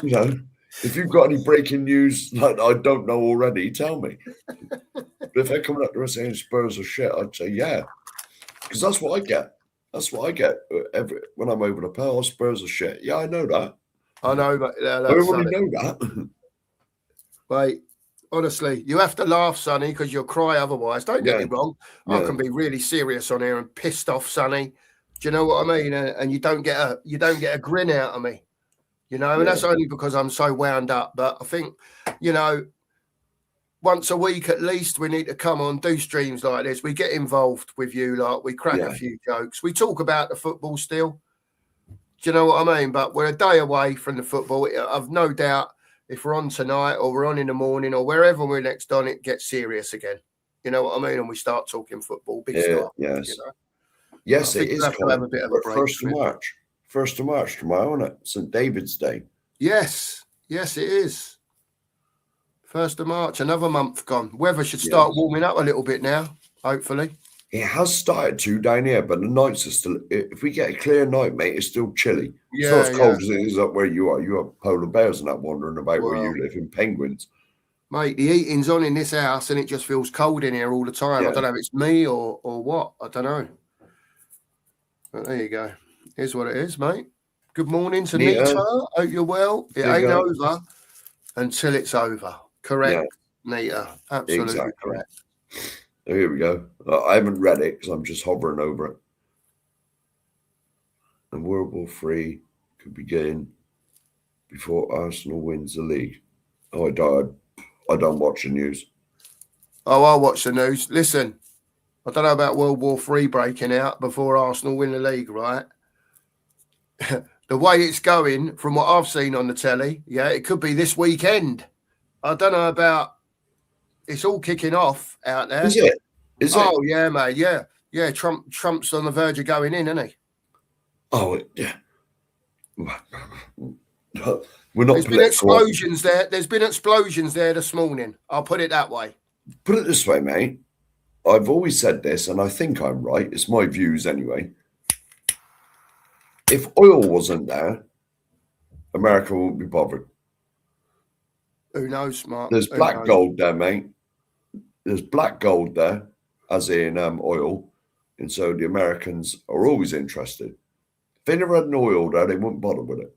You know, if you've got any breaking news that I don't know already, tell me. But if they're coming up to her saying Spurs are shit, I'd say yeah, because that's what I get. That's what I get when I'm over the pub. Spurs are shit. Yeah, I know that. I know, but everybody know that. Wait. Honestly, you have to laugh, Sonny, because you'll cry otherwise. Don't get me wrong. I can be really serious on here and pissed off, Sonny. Do you know what I mean? And you don't get a grin out of me. You know, and that's only because I'm so wound up. But I think, you know, once a week at least, we need to come on, do streams like this. We get involved with you, like we crack a few jokes. We talk about the football still. Do you know what I mean? But we're a day away from the football. I've no doubt. If we're on tonight or we're on in the morning or wherever we're next on, it gets serious again. You know what I mean? And we start talking football, big stuff. Yes. You know? Yes, it is. Have a bit of a break. 1st of March tomorrow, isn't it? St. David's Day. Yes, it is. 1st of March, another month gone. Weather should start warming up a little bit now, hopefully. It has started to down here, but the nights are still. If we get a clear night, mate, it's still chilly. It's not Yeah, as yeah. cold as it is up where you are. You have polar bears and that wandering about where Well, you live in penguins. mate, the heating's on in this house and it just feels cold in here all the time. Yeah. I don't know if it's me or what. I don't know. But there you go. Here's what it is, mate. Good morning to Nita. Nita. Hope you're well. It Big ain't up. over until it's over. Correct, Nita. Absolutely Exactly. correct. Here we go. I haven't read it because I'm just hovering over it. And World War III could begin before Arsenal wins the league. Oh, I don't watch the news. Oh, I'll watch the news. Listen, I don't know about World War III breaking out before Arsenal win the league, right? The way it's going, from what I've seen on the telly, yeah, it could be this weekend. I don't know about. It's all kicking off out there. Is it? Is it? Oh yeah, mate. Yeah, yeah. Trump's on the verge of going in, isn't he? Oh yeah. We're not. There's been explosions there. There's been explosions there this morning. I'll put it that way. Put it this way, mate. I've always said this, and I think I'm right. It's my views anyway. If oil wasn't there, America wouldn't be bothered. Who knows, Mark? There's black gold there, mate. There's black gold there, as in oil. And so the Americans are always interested. If they never had an oil there, they wouldn't bother with it.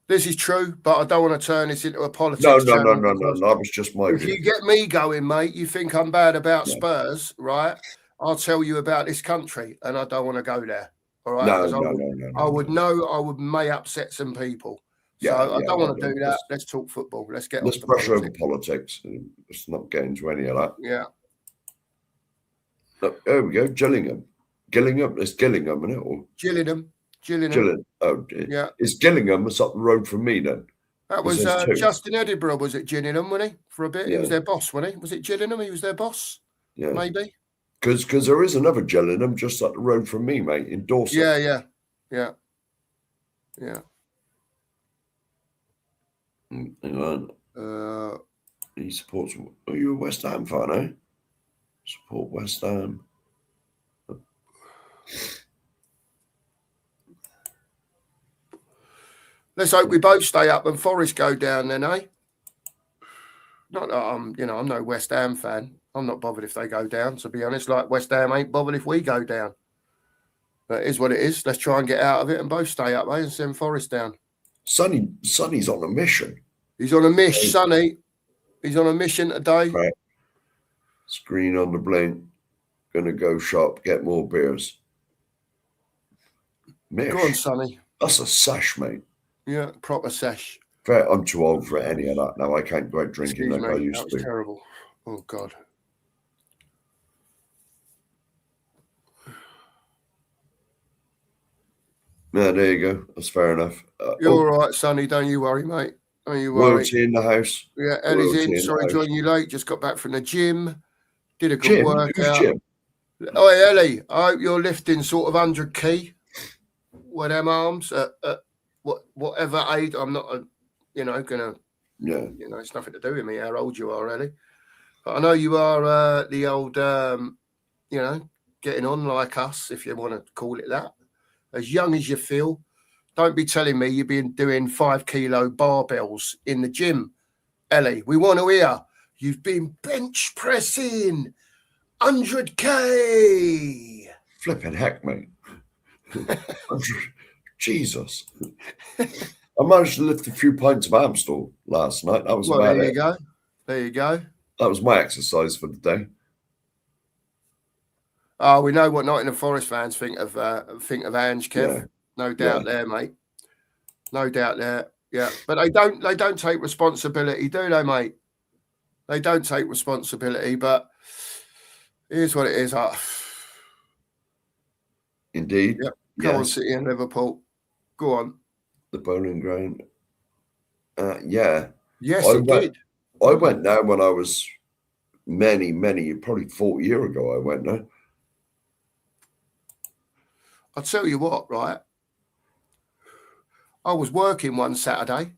This is true, but I don't want to turn this into a politics. No. That was just my view. If you get me going, mate, you think I'm bad about Yeah. Spurs, right? I'll tell you about this country, and I don't want to go there. All right? No. I would may upset some people. So I don't want to do that. Let's talk football. Let's get Let's off the brush over politics. politics. Let's not get into any of that. Yeah. Look, there we go. Gillingham. It's Gillingham, isn't it? Or Gillingham. Oh, Yeah. It's Gillingham. It's up the road from me then. That was Justin Edinburgh, was it Gillingham, wasn't he? For a bit. Yeah. He was their boss, wasn't he? Was it Gillingham? He was their boss? Yeah. Maybe. Because there is another Gillingham just up the road from me, mate, in Dorset. Yeah. Hang on. He supports. Are you a West Ham fan, eh? Support West Ham. Let's hope we both stay up and Forest go down then, eh? Not that I'm no West Ham fan. I'm not bothered if they go down, to be honest. Like West Ham ain't bothered if we go down. But it is what it is. Let's try and get out of it and both stay up, eh? And send Forest down. Sonny's on a mission. He's on a mission, Sonny. He's on a mission today. Right. Screen on the blink. Gonna go shop, get more beers. Mish. Go on, Sonny. That's a sesh, mate. Yeah, proper sesh. I'm too old for any of that now. I can't go out drinking like I used to. Terrible. Oh, God. Yeah, there you go. That's fair enough. You're all right, Sonny. Don't you worry, mate. Don't you worry. Royalty in the house. Yeah, Ellie's in. Sorry, joining you late. Just got back from the gym. Did a good workout. Gym? Oh, hey, Ellie, I hope you're lifting sort of 100 key with them arms at whatever age. I'm not, gonna. Yeah. It's nothing to do with me how old you are, Ellie. But I know you are the old, getting on like us, if you want to call it that. As young as you feel. Don't be telling me you've been doing 5 kilo barbells in the gym, Ellie. We want to hear you've been bench pressing 100K. Flipping heck, mate. Jesus. I managed to lift a few pints of Amstel last night. That was about it. There you go. That was my exercise for the day. Oh, we know what Nottingham Forest fans think of Ange, Kev. Yeah. No doubt there, mate. No doubt there. Yeah. But they don't take responsibility, do they, mate? They don't take responsibility, but here's what it is. Indeed. Yep. Come on, City and Liverpool. Go on. The Bowling Ground. Yeah. Yes, it did. I went there when I was many, probably 40 years ago. I went there. I'll tell you what, right? I was working one Saturday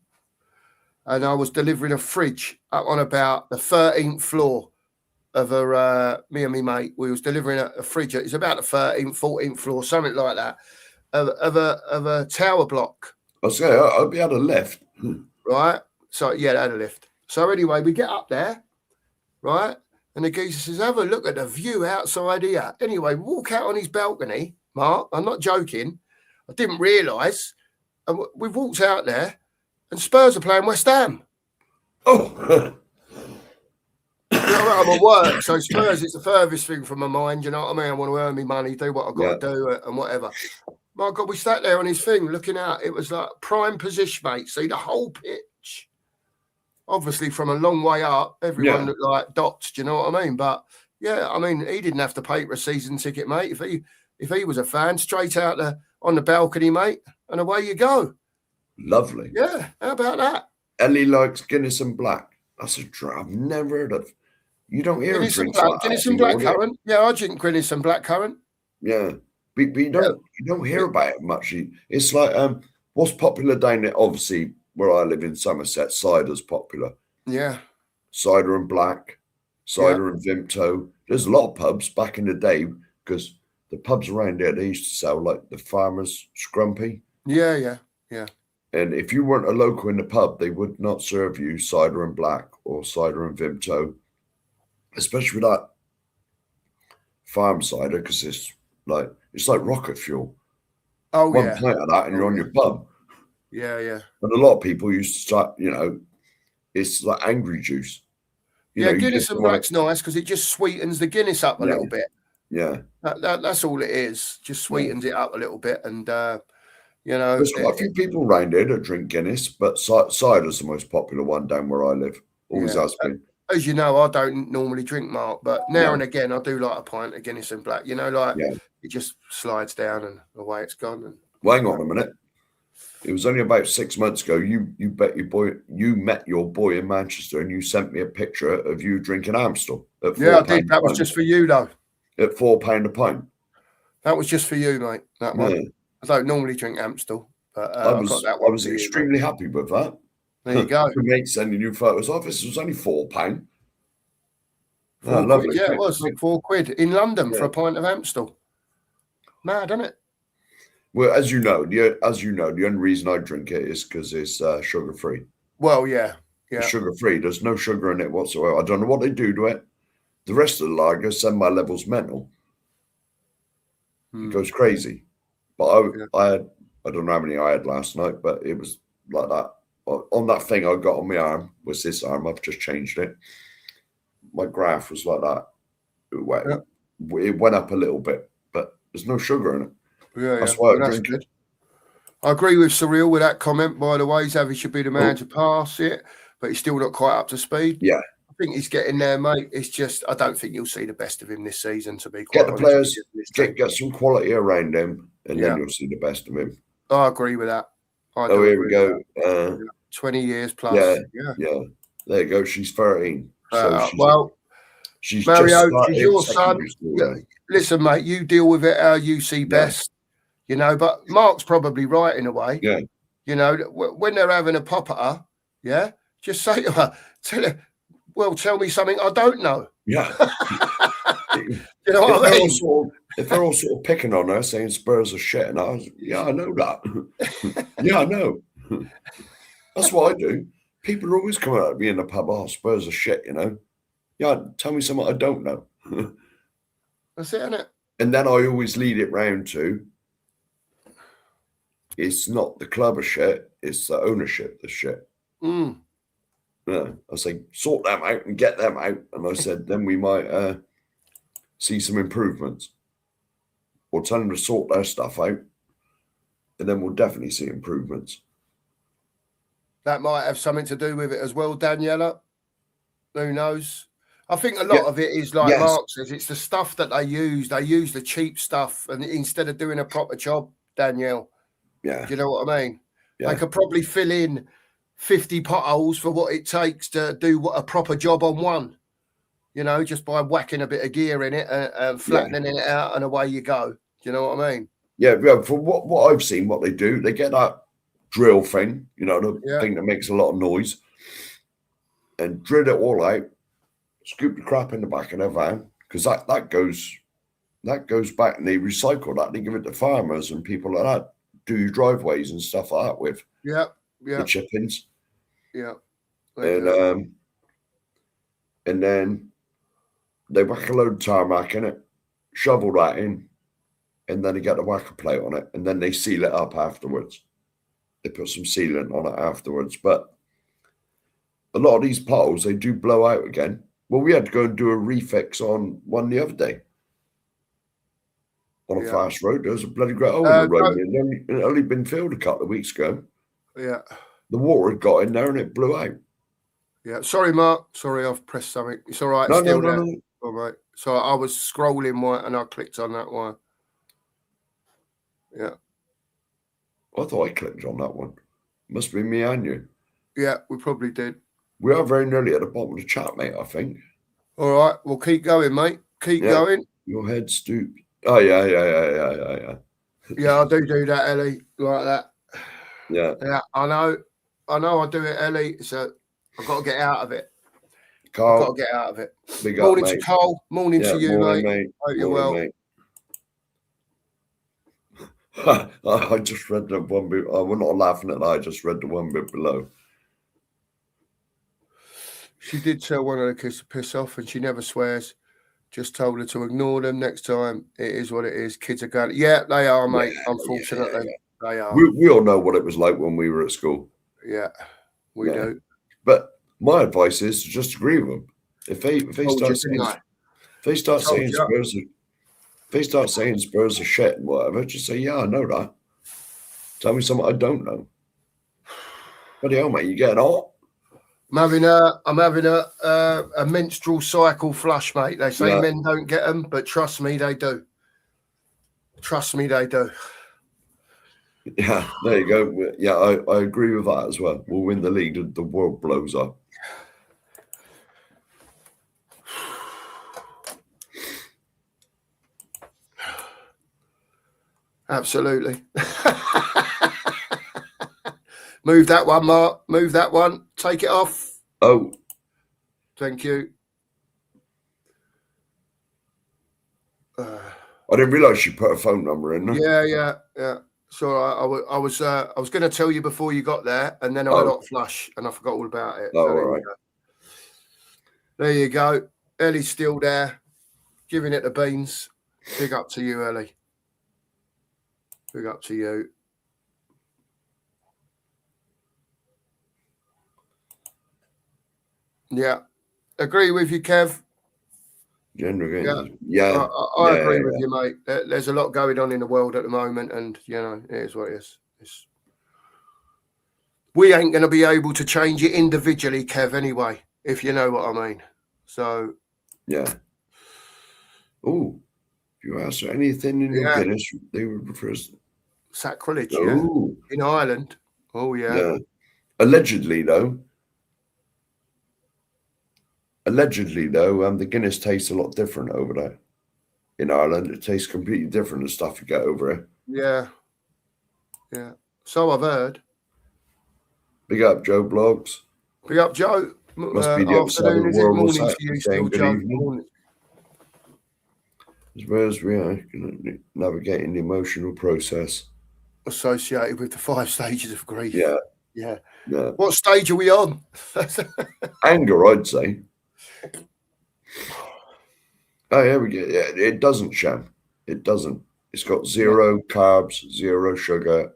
and I was delivering a fridge up on about the 13th floor me and me mate. We was delivering a fridge. It's about the 13th, 14th floor, something like that, of a tower block. I was saying, I hope you had a lift. Right. So yeah, they had a lift. So anyway, we get up there, right? And the geezer says, have a look at the view outside here. Anyway, walk out on his balcony, Mark. I'm not joking. I didn't realise. And we've walked out there and Spurs are playing West Ham. Oh. I'm at work, so Spurs is the furthest thing from my mind. You know what I mean? I want to earn me money, do what I've got to do, and whatever. My God, we sat there on his thing looking out. It was like prime position, mate. See the whole pitch. Obviously, from a long way up, everyone looked like dots. Do you know what I mean? But yeah, I mean, he didn't have to pay for a season ticket, mate. If he was a fan, straight out on the balcony, mate, and away you go. Lovely. Yeah, how about that? Ellie likes Guinness and Black. That's a drink I've never heard of. You don't hear Guinness drinks and like Guinness that and anymore, blackcurrant. Yeah, I drink Guinness and blackcurrant. Yeah. But you don't hear about it much. It's like what's popular down there, obviously where I live in Somerset, cider's popular. Yeah. Cider and black, cider and Vimto. There's a lot of pubs back in the day because the pubs around there, they used to sell like the farmer's scrumpy. Yeah. And if you weren't a local in the pub, they would not serve you cider and black or cider and Vimto, especially with that farm cider, because it's like rocket fuel. Oh, One pint of that and you're on your bum. Yeah. And a lot of people used to start, it's like angry juice. Guinness and black's nice because it just sweetens the Guinness up a little bit. Yeah. That's all it is. Just sweetens it up a little bit. And, there's quite a few people around here that drink Guinness, but cider's the most popular one down where I live. Always has been. As you know, I don't normally drink, Mark, but now and again I do like a pint of Guinness and black. It just slides down and away it's gone. Well, hang on a minute. It was only about 6 months ago. You met your boy in Manchester, and you sent me a picture of you drinking Amstel at £4. Yeah, I did. That was just for you, though. At £4 a pint. That was just for you, mate. That one. I don't normally drink Amstel, but I was extremely happy with that. There you go. Your mate sending you photos of this was only £4. Lovely. Yeah, it was £4 in London for a pint of Amstel. Mad, isn't it? Well, as you know, the only reason I drink it is because it's sugar-free. Well, yeah. It's sugar-free. There's no sugar in it whatsoever. I don't know what they do to it. The rest of the lager send my levels mental. It goes crazy. But I don't know how many I had last night, but it was like that. On that thing I got on my arm, was this arm, I've just changed it. My graph was like that. It went up a little bit, but there's no sugar in it. That's why I drink it. I agree with Surreal with that comment, by the way. Xavi should be the man to pass it, but he's still not quite up to speed. Yeah. I think he's getting there, mate. It's just, I don't think you'll see the best of him this season, to be quite honest. Get the players, get some quality around him, and then you'll see the best of him. I agree with that. Here we go. 20 years plus. Yeah. There you go. She's 13. She's Mario, she's your son. Listen, mate, you deal with it how you see best. But Mark's probably right in a way. Yeah. When they're having a pop at her, just say to her, tell me something I don't know. Yeah. You know what I mean? If they're all sort of picking on her, saying Spurs are shit, and I know that. I know. That's what I do. People are always coming out of me in the pub, Spurs are shit, Yeah, tell me something I don't know. That's it, isn't it? And then I always lead it round to, it's not the club of shit, it's the ownership that's shit. Yeah, I say, sort them out and get them out. And I said, then we might see some improvements. Or tell them to sort their stuff out. And then we'll definitely see improvements. That might have something to do with it as well, Daniela. Who knows? I think a lot of it is like Mark says, it's the stuff that they use. They use the cheap stuff and instead of doing a proper job, Danielle. Yeah. Do you know what I mean? Yeah. They could probably fill in 50 potholes for what it takes to do a proper job on one. Just by whacking a bit of gear in it and flattening it out and away you go. Do you know what I mean? Yeah, for what I've seen, what they do, they get that drill thing, the thing that makes a lot of noise, and drill it all out, scoop the crap in the back of their van, because that goes back, and they recycle that. They give it to farmers and people like that. Do your driveways and stuff like that with Yeah. the chippings. Yeah. And then they whack a load of tarmac in it, shovel that in, and then they get the whacker plate on it, and then they seal it up afterwards. They put some sealant on it afterwards. But a lot of these potholes, they do blow out again. Well, we had to go and do a refix on one the other day. On a fast road, there was a bloody great hole in the road. It had only been filled a couple of weeks ago. Yeah. The water had got in there and it blew out. Yeah. Sorry, Mark. Sorry, I've pressed something. It's all right. No. All right. So I was scrolling and I clicked on that one. Yeah. I thought I clicked on that one. Must be me and you. Yeah, we probably did. We are very nearly at the bottom of the chat, mate, I think. All right. Well, keep going, mate. Keep going. Your head stooped. Oh, yeah. Yeah, I do that, Ellie, like that. Yeah. Yeah, I know I do it, Ellie. So I've got to get out of it. Carl, I've got to get out of it. Big morning up, to mate. Carl. Morning to you, morning, mate. Hope you're morning, well. Mate. I just read the one bit. We're not laughing at that. I just read the one bit below. She did tell one of the kids to piss off, and she never swears. Just told her to ignore them next time. It is what it is. Kids are going. Yeah, they are, mate. Unfortunately, they are. We all know what it was like when we were at school. Yeah, we do. But my advice is to just agree with them. If they start saying Spurs are shit and whatever, just say, yeah, I know that. Tell me something I don't know. Bloody hell, mate, you getting hot? I'm having a menstrual cycle flush, mate. They say men don't get them, but trust me, they do. Trust me, they do. Yeah, there you go. Yeah, I agree with that as well. We'll win the league. The world blows up. Absolutely. Move that one, Mark. Move that one. Take it off. Oh. Thank you. I didn't realise you put a phone number in there. Yeah. So I was going to tell you before you got there, and then I got flush, and I forgot all about it. Oh, so all right. There you go. Ellie's still there, giving it the beans. Big up to you, Ellie. Big up to you. Yeah. Agree with you, Kev. Yeah. I agree with you, mate. There's a lot going on in the world at the moment, and, you know, it is what it is. We ain't going to be able to change it individually, Kev, anyway, if you know what I mean. So. Yeah. Oh, if you ask for anything in your Guinness, they would refer to sacrilege, in Ireland. Oh, yeah. Allegedly, though, the Guinness tastes a lot different over there. In Ireland, it tastes completely different than stuff you get over here. Yeah. So I've heard. Big up, Joe Blogs. Big up, Joe. Must be the afternoon, is it morning to you still, Joe? Morning. As well as we are navigating the emotional process associated with the 5 stages of grief. Yeah. What stage are we on? Anger, I'd say. Oh, yeah, we get. Yeah, it doesn't, Sham. It doesn't. It's got 0 carbs, 0 sugar.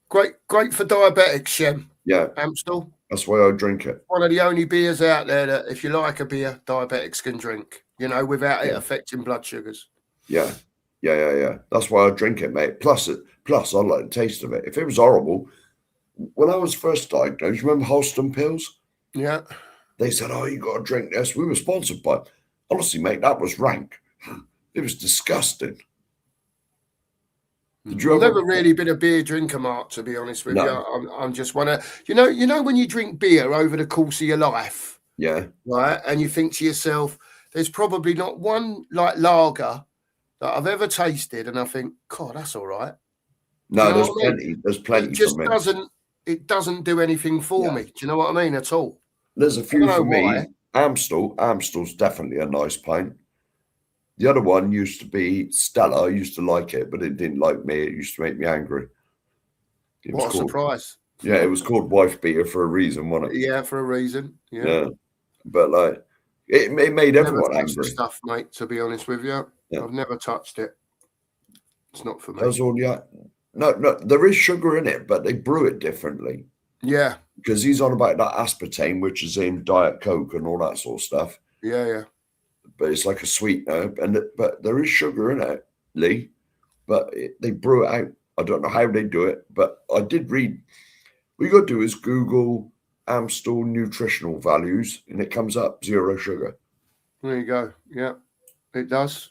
Great for diabetics, Shem. Yeah. Amstel. That's why I drink it. One of the only beers out there that, if you like a beer, diabetics can drink, you know, without it affecting blood sugars. Yeah. That's why I drink it, mate. Plus, I like the taste of it. If it was horrible, when I was first diagnosed, you remember Holston pills? Yeah. They said, oh, you got to drink this. We were sponsored by it. Honestly, mate, that was rank. It was disgusting. I've never really been a beer drinker, Mark, to be honest with you. I'm just one of, you know, when you drink beer over the course of your life, right, and you think to yourself, there's probably not one like lager that I've ever tasted, and I think, God, that's all right. No, there's plenty. There's plenty. It doesn't do anything for me. Do you know what I mean? At all. There's a few for me, Amstel's definitely a nice pint. The other one used to be Stella. I used to like it, but it didn't like me. It used to make me angry. What a surprise. Yeah, it was called Wife Beater for a reason, wasn't it? Yeah, for a reason. Yeah. But like it made everyone angry. Stuff, mate, to be honest with you. Yeah. I've never touched it. It's not for me. That's all. Yeah. No, there is sugar in it, but they brew it differently. Yeah. Because he's on about that aspartame, which is in Diet Coke and all that sort of stuff. Yeah. But it's like a sweetener, but there is sugar in it, Lee. But they brew it out. I don't know how they do it, but I did read. What you got to do is Google Amstel nutritional values, and it comes up 0 sugar. There you go. Yeah, it does.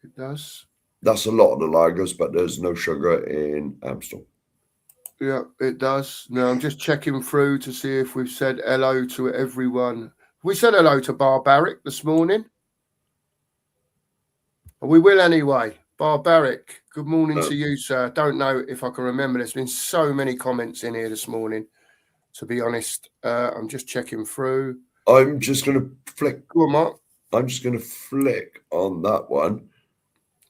It does. That's a lot of the lagers, but there's no sugar in Amstel. Yeah, it does. Now I'm just checking through to see if we've said hello to everyone. We said hello to Barbaric this morning. We will anyway. Barbaric, good morning to you, sir. Don't know if I can remember. There's been so many comments in here this morning, to be honest. I'm just checking through. I'm just going to flick. Go on, Mark. I'm just going to flick on that one.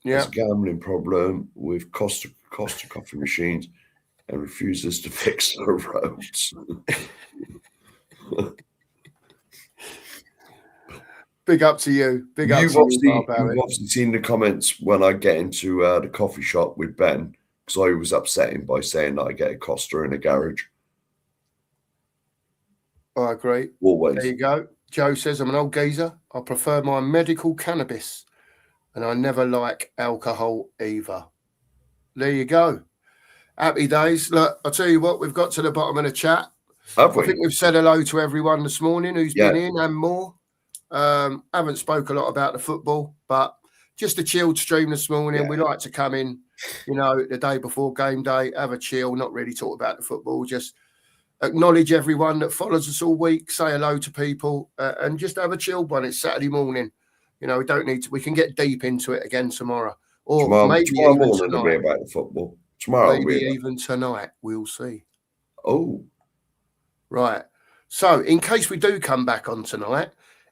Yeah. There's a gambling problem with Costa coffee machines and refuses to fix the roads. Big up to you. Big up to you, Barbaric. You've obviously seen the comments when I get into the coffee shop with Ben, because I was upsetting by saying that I get a Costa in a garage. I agree. Always. There you go. Joe says, I'm an old geezer. I prefer my medical cannabis, and I never like alcohol either. There you go. Happy days. Look, I'll tell you what, we've got to the bottom of the chat. Have we? I think we've said hello to everyone this morning who's been in and more. Haven't spoke a lot about the football, but just a chilled stream this morning. Yeah. We like to come in, the day before game day, have a chill, not really talk about the football, just acknowledge everyone that follows us all week, say hello to people, and just have a chilled one. It's Saturday morning. We don't need to. We can get deep into it again tomorrow, or maybe tomorrow even morning tonight. About the football. Tomorrow, maybe even tonight. We'll see. Oh, right. So, in case we do come back on tonight,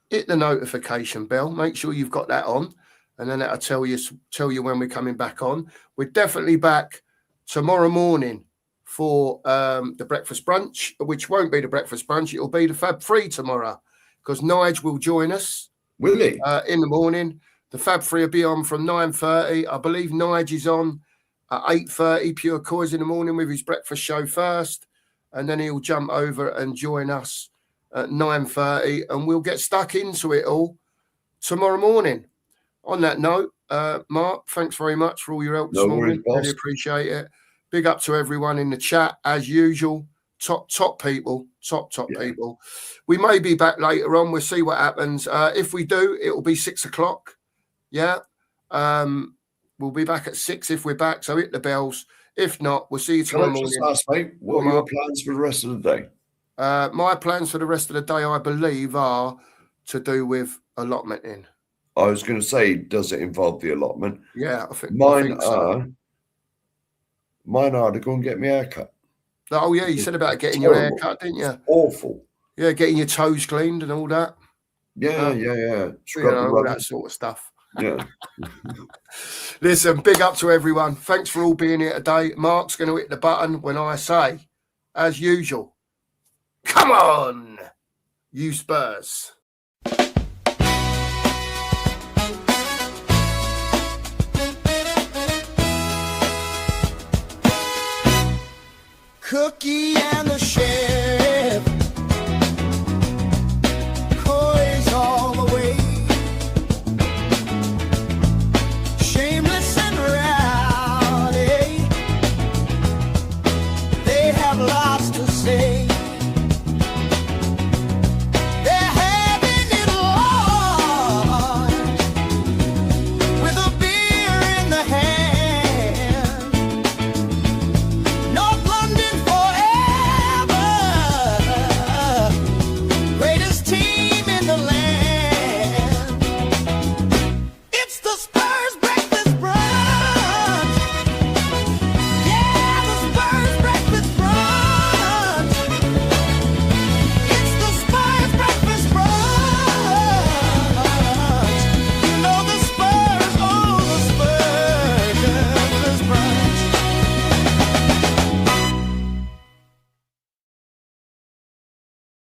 hit the notification bell. Make sure you've got that on, and then that'll tell you when we're coming back on. We're definitely back tomorrow morning for the breakfast brunch, which won't be the breakfast brunch. It'll be the Fab 3 tomorrow, because Nige will join us. Will he? In the morning. The Fab 3 will be on from 9:30. I believe Nige is on at 8:30, Pure Coys in the morning with his breakfast show first, and then he'll jump over and join us at 9:30, and we'll get stuck into it all tomorrow morning. On that note, Mark, thanks very much for all your help this morning. Really appreciate it. Big up to everyone in the chat, as usual. Top people, top people. We may be back later on. We'll see what happens. If we do, it will be 6 o'clock. Yeah. We'll be back at 6 if we're back. So hit the bells. If not, we'll see you tomorrow morning. Can I just ask, mate, what are your plans for the rest of the day? My plans for the rest of the day, I believe, are to do with allotmenting. I was going to say, does it involve the allotment? Yeah, I think Mine so. Mine are to go and get my haircut. Oh, yeah, you said about getting your hair cut, didn't you? It's awful. Yeah, getting your toes cleaned and all that. Yeah. All that sort of stuff. Yeah. Listen, big up to everyone. Thanks for all being here today. Mark's going to hit the button when I say, as usual, come on, you Spurs. Cookie and the share.